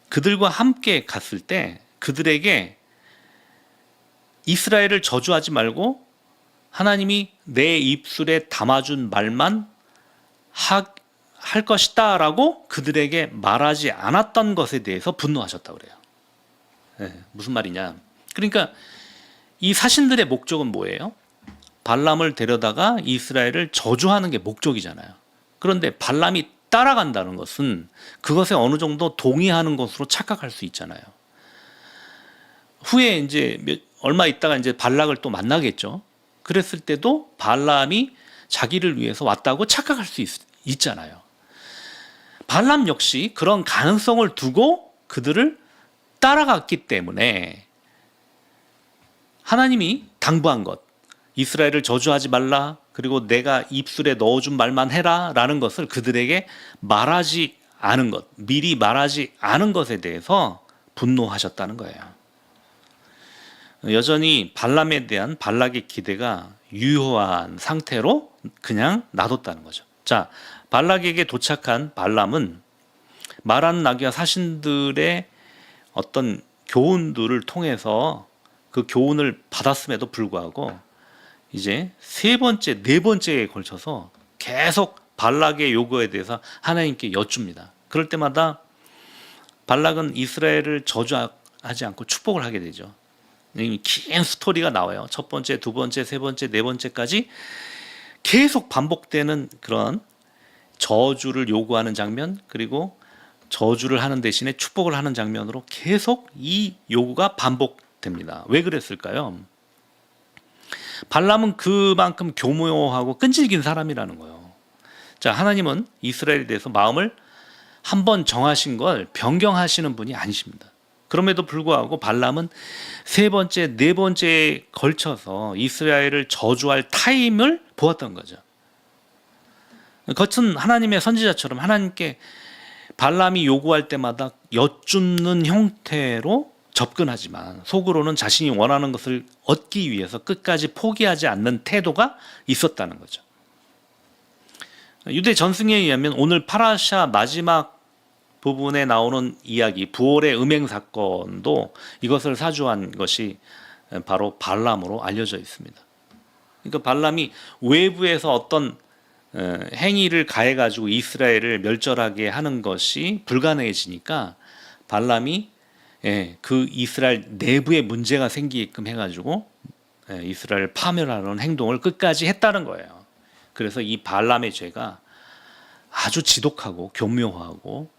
그들과 함께 갔을 때 그들에게 이스라엘을 저주하지 말고 하나님이 내 입술에 담아준 말만 할 것이다 라고 그들에게 말하지 않았던 것에 대해서 분노하셨다고 그래요. 무슨 말이냐? 그러니까 이 사신들의 목적은 뭐예요? 발람을 데려다가 이스라엘을 저주하는 게 목적이잖아요. 그런데 발람이 따라간다는 것은 그것에 어느 정도 동의하는 것으로 착각할 수 있잖아요. 후에 이제 얼마 있다가 이제 발락을 또 만나겠죠. 그랬을 때도 발람이 자기를 위해서 왔다고 착각할 수 있잖아요. 발람 역시 그런 가능성을 두고 그들을 따라갔기 때문에 하나님이 당부한 것, 이스라엘을 저주하지 말라, 그리고 내가 입술에 넣어준 말만 해라 라는 것을 그들에게 말하지 않은 것, 미리 말하지 않은 것에 대해서 분노하셨다는 거예요. 여전히 발람에 대한 발락의 기대가 유효한 상태로 그냥 놔뒀다는 거죠. 자, 발락에게 도착한 발람은 말하는 나귀와 사신들의 어떤 교훈들을 통해서 그 교훈을 받았음에도 불구하고 이제 세 번째, 네 번째에 걸쳐서 계속 발락의 요구에 대해서 하나님께 여쭙니다. 그럴 때마다 발락은 이스라엘을 저주하지 않고 축복을 하게 되죠. 긴 스토리가 나와요. 첫 번째, 두 번째, 세 번째, 네 번째까지 계속 반복되는 그런 저주를 요구하는 장면, 그리고 저주를 하는 대신에 축복을 하는 장면으로 계속 이 요구가 됩니다. 왜 그랬을까요? 발람은 그만큼 교묘하고 끈질긴 사람이라는 거예요. 자, 하나님은 이스라엘에 대해서 마음을 한번 정하신 걸 변경하시는 분이 아니십니다. 그럼에도 불구하고 발람은 세 번째, 네 번째에 걸쳐서 이스라엘을 저주할 타임을 보았던 거죠. 겉은 하나님의 선지자처럼 하나님께 발람이 요구할 때마다 여쭙는 형태로 접근하지만 속으로는 자신이 원하는 것을 얻기 위해서 끝까지 포기하지 않는 태도가 있었다는 거죠. 유대 전승에 의하면 오늘 파라샤 마지막 부분에 나오는 이야기, 부올의 음행 사건도 이것을 사주한 것이 바로 발람으로 알려져 있습니다. 그러니까 발람이 외부에서 어떤 행위를 가해가지고 이스라엘을 멸절하게 하는 것이 불가능해지니까 발람이 그 이스라엘 내부에 문제가 생기게끔 해가지고 이스라엘 파멸하는 행동을 끝까지 했다는 거예요. 그래서 이 발람의 죄가 아주 지독하고 교묘하고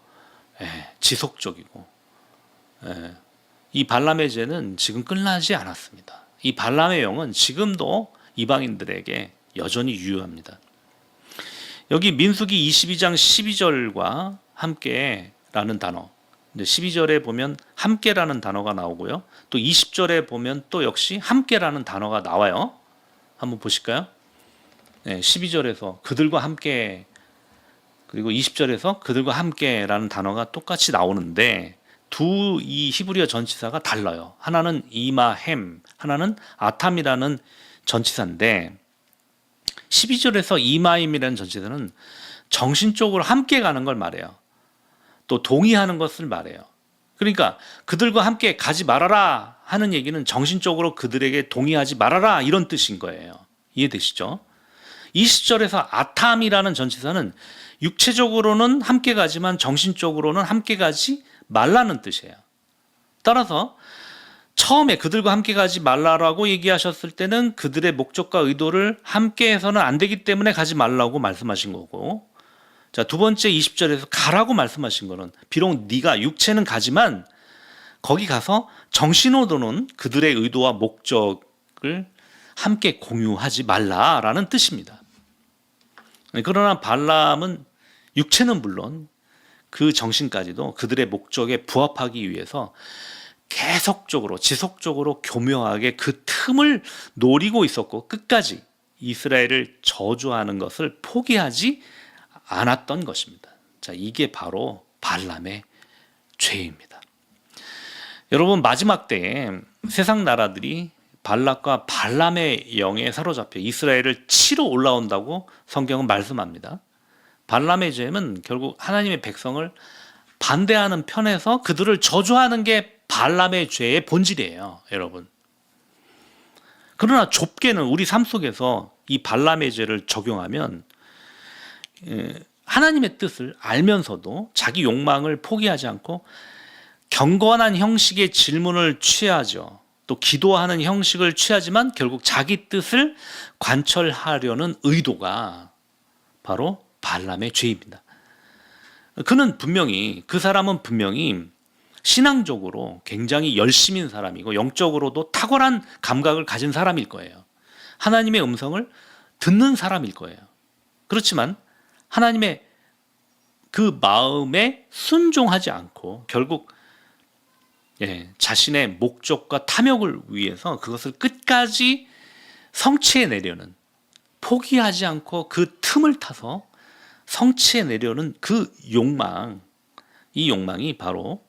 지속적이고 이 발람의 죄는 지금 끝나지 않았습니다. 이 발람의 영은 지금도 이방인들에게 여전히 유효합니다. 여기 민수기 22장 12절과 함께라는 단어, 12절에 보면 함께라는 단어가 나오고요. 또 20절에 보면 또 역시 함께라는 단어가 나와요. 한번 보실까요? 12절에서 그들과 함께, 그리고 20절에서 그들과 함께라는 단어가 똑같이 나오는데 이 히브리어 전치사가 달라요. 하나는 이마햄, 하나는 아탐이라는 전치사인데 12절에서 이마임이라는 전치사는 정신적으로 함께 가는 걸 말해요. 또 동의하는 것을 말해요. 그러니까 그들과 함께 가지 말아라 하는 얘기는 정신적으로 그들에게 동의하지 말아라 이런 뜻인 거예요. 이해되시죠? 20절에서 아탐이라는 전치사는 육체적으로는 함께 가지만 정신적으로는 함께 가지 말라는 뜻이에요. 따라서 처음에 그들과 함께 가지 말라라고 얘기하셨을 때는 그들의 목적과 의도를 함께 해서는 안 되기 때문에 가지 말라고 말씀하신 거고, 자, 두 번째 20절에서 가라고 말씀하신 거는 비록 네가 육체는 가지만 거기 가서 정신으로는 그들의 의도와 목적을 함께 공유하지 말라라는 뜻입니다. 그러나 발람은 육체는 물론 그 정신까지도 그들의 목적에 부합하기 위해서 계속적으로 지속적으로 교묘하게 그 틈을 노리고 있었고 끝까지 이스라엘을 저주하는 것을 포기하지 않았던 것입니다. 자, 이게 바로 발람의 죄입니다. 여러분, 마지막 때에 세상 나라들이 발락과 발람의 영에 사로잡혀 이스라엘을 치러 올라온다고 성경은 말씀합니다. 발람의 죄는 결국 하나님의 백성을 반대하는 편에서 그들을 저주하는 게 발람의 죄의 본질이에요, 여러분. 그러나 좁게는 우리 삶 속에서 이 발람의 죄를 적용하면 하나님의 뜻을 알면서도 자기 욕망을 포기하지 않고 경건한 형식의 질문을 취하죠. 또 기도하는 형식을 취하지만 결국 자기 뜻을 관철하려는 의도가 바로 발람의 죄입니다. 그 사람은 분명히 신앙적으로 굉장히 열심인 사람이고 영적으로도 탁월한 감각을 가진 사람일 거예요. 하나님의 음성을 듣는 사람일 거예요. 그렇지만 하나님의 그 마음에 순종하지 않고 결국 자신의 목적과 탐욕을 위해서 그것을 끝까지 성취해내려는, 포기하지 않고 그 틈을 타서 성취해내려는 그 욕망, 이 욕망이 바로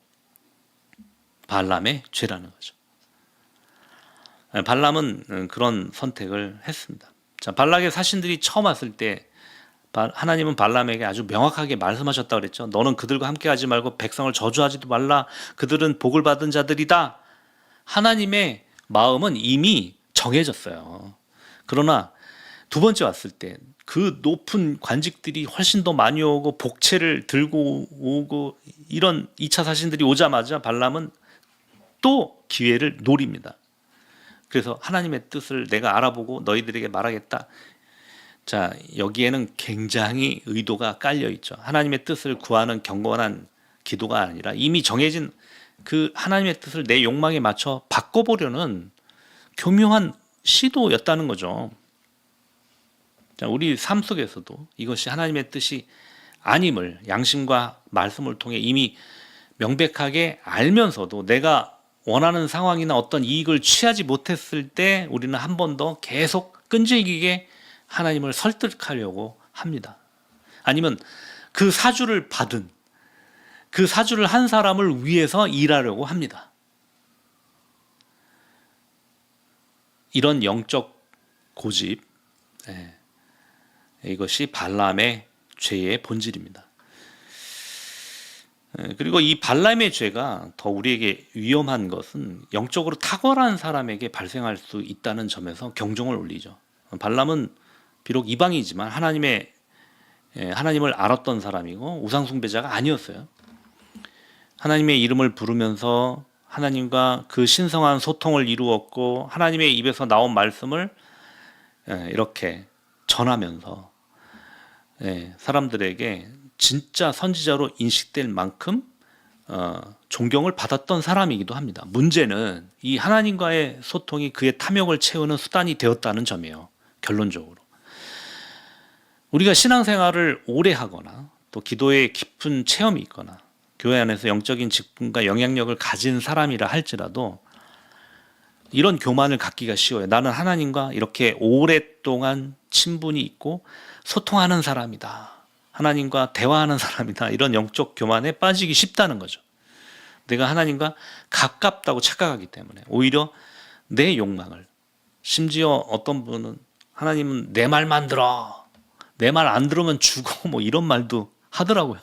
발람의 죄라는 거죠. 발람은 그런 선택을 했습니다. 자, 발락의 사신들이 처음 왔을 때 하나님은 발람에게 아주 명확하게 말씀하셨다고 그랬죠. 너는 그들과 함께 하지 말고 백성을 저주하지도 말라. 그들은 복을 받은 자들이다. 하나님의 마음은 이미 정해졌어요. 그러나 두 번째 왔을 때 그 높은 관직들이 훨씬 더 많이 오고 복채를 들고 오고 이런 2차 사신들이 오자마자 발람은 또 기회를 노립니다. 그래서 하나님의 뜻을 내가 알아보고 너희들에게 말하겠다. 자, 여기에는 굉장히 의도가 깔려 있죠. 하나님의 뜻을 구하는 경건한 기도가 아니라 이미 정해진 그 하나님의 뜻을 내 욕망에 맞춰 바꿔보려는 교묘한 시도였다는 거죠. 자, 우리 삶 속에서도 이것이 하나님의 뜻이 아님을 양심과 말씀을 통해 이미 명백하게 알면서도 내가 원하는 상황이나 어떤 이익을 취하지 못했을 때 우리는 한 번 더 계속 끈질기게 하나님을 설득하려고 합니다. 아니면 그 사주를 받은 그 사주를 한 사람을 위해서 일하려고 합니다. 이런 영적 고집, 이것이 발람의 죄의 본질입니다. 그리고 이 발람의 죄가 더 우리에게 위험한 것은 영적으로 탁월한 사람에게 발생할 수 있다는 점에서 경종을 울리죠. 발람은 비록 이방이지만 하나님을 알았던 사람이고 우상숭배자가 아니었어요. 하나님의 이름을 부르면서 하나님과 그 신성한 소통을 이루었고 하나님의 입에서 나온 말씀을 이렇게 전하면서 사람들에게 진짜 선지자로 인식될 만큼 존경을 받았던 사람이기도 합니다. 문제는 이 하나님과의 소통이 그의 탐욕을 채우는 수단이 되었다는 점이에요. 결론적으로 우리가 신앙생활을 오래 하거나 또 기도에 깊은 체험이 있거나 교회 안에서 영적인 직분과 영향력을 가진 사람이라 할지라도 이런 교만을 갖기가 쉬워요. 나는 하나님과 이렇게 오랫동안 친분이 있고 소통하는 사람이다. 하나님과 대화하는 사람이다. 이런 영적 교만에 빠지기 쉽다는 거죠. 내가 하나님과 가깝다고 착각하기 때문에 오히려 내 욕망을, 심지어 어떤 분은 하나님은 내 말만 들어, 내 말 안 들으면 죽어, 뭐 이런 말도 하더라고요.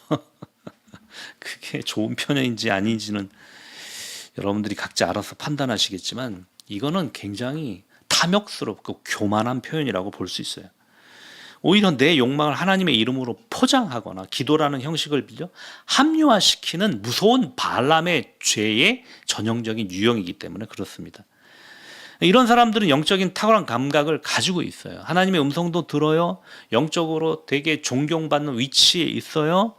그게 좋은 편인지 아닌지는 여러분들이 각자 알아서 판단하시겠지만 이거는 굉장히 탐욕스럽고 교만한 표현이라고 볼 수 있어요. 오히려 내 욕망을 하나님의 이름으로 포장하거나 기도라는 형식을 빌려 합리화시키는 무서운 발람의 죄의 전형적인 유형이기 때문에 그렇습니다. 이런 사람들은 영적인 탁월한 감각을 가지고 있어요. 하나님의 음성도 들어요. 영적으로 되게 존경받는 위치에 있어요.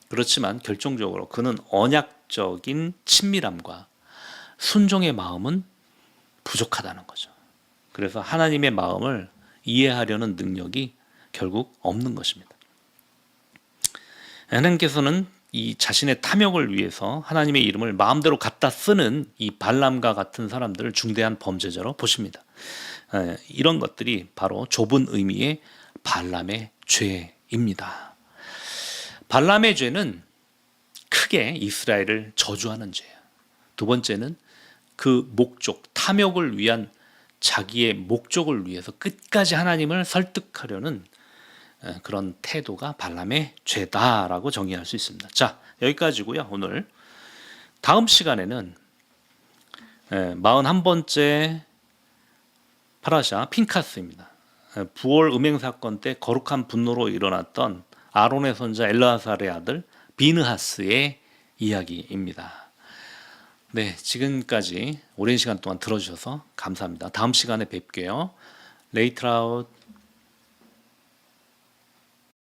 그렇지만 결정적으로 그는 언약적인 친밀함과 순종의 마음은 부족하다는 거죠. 그래서 하나님의 마음을 이해하려는 능력이 결국 없는 것입니다. 하나님께서는 이 자신의 탐욕을 위해서 하나님의 이름을 마음대로 갖다 쓰는 이 발람과 같은 사람들을 중대한 범죄자로 보십니다. 이런 것들이 바로 좁은 의미의 발람의 죄입니다. 발람의 죄는 크게 이스라엘을 저주하는 죄예요. 두 번째는 그 목적, 탐욕을 위한 자기의 목적을 위해서 끝까지 하나님을 설득하려는 그런 태도가 발람의 죄다라고 정의할 수 있습니다. 자, 여기까지고요. 오늘 다음 시간에는 41번째 파라샤 핀카스입니다. 부월 음행 사건 때 거룩한 분노로 일어났던 아론의 손자 엘르아살의 아들 비느하스의 이야기입니다. 네, 지금까지 오랜 시간 동안 들어주셔서 감사합니다. 다음 시간에 뵐게요. 레이트라웃.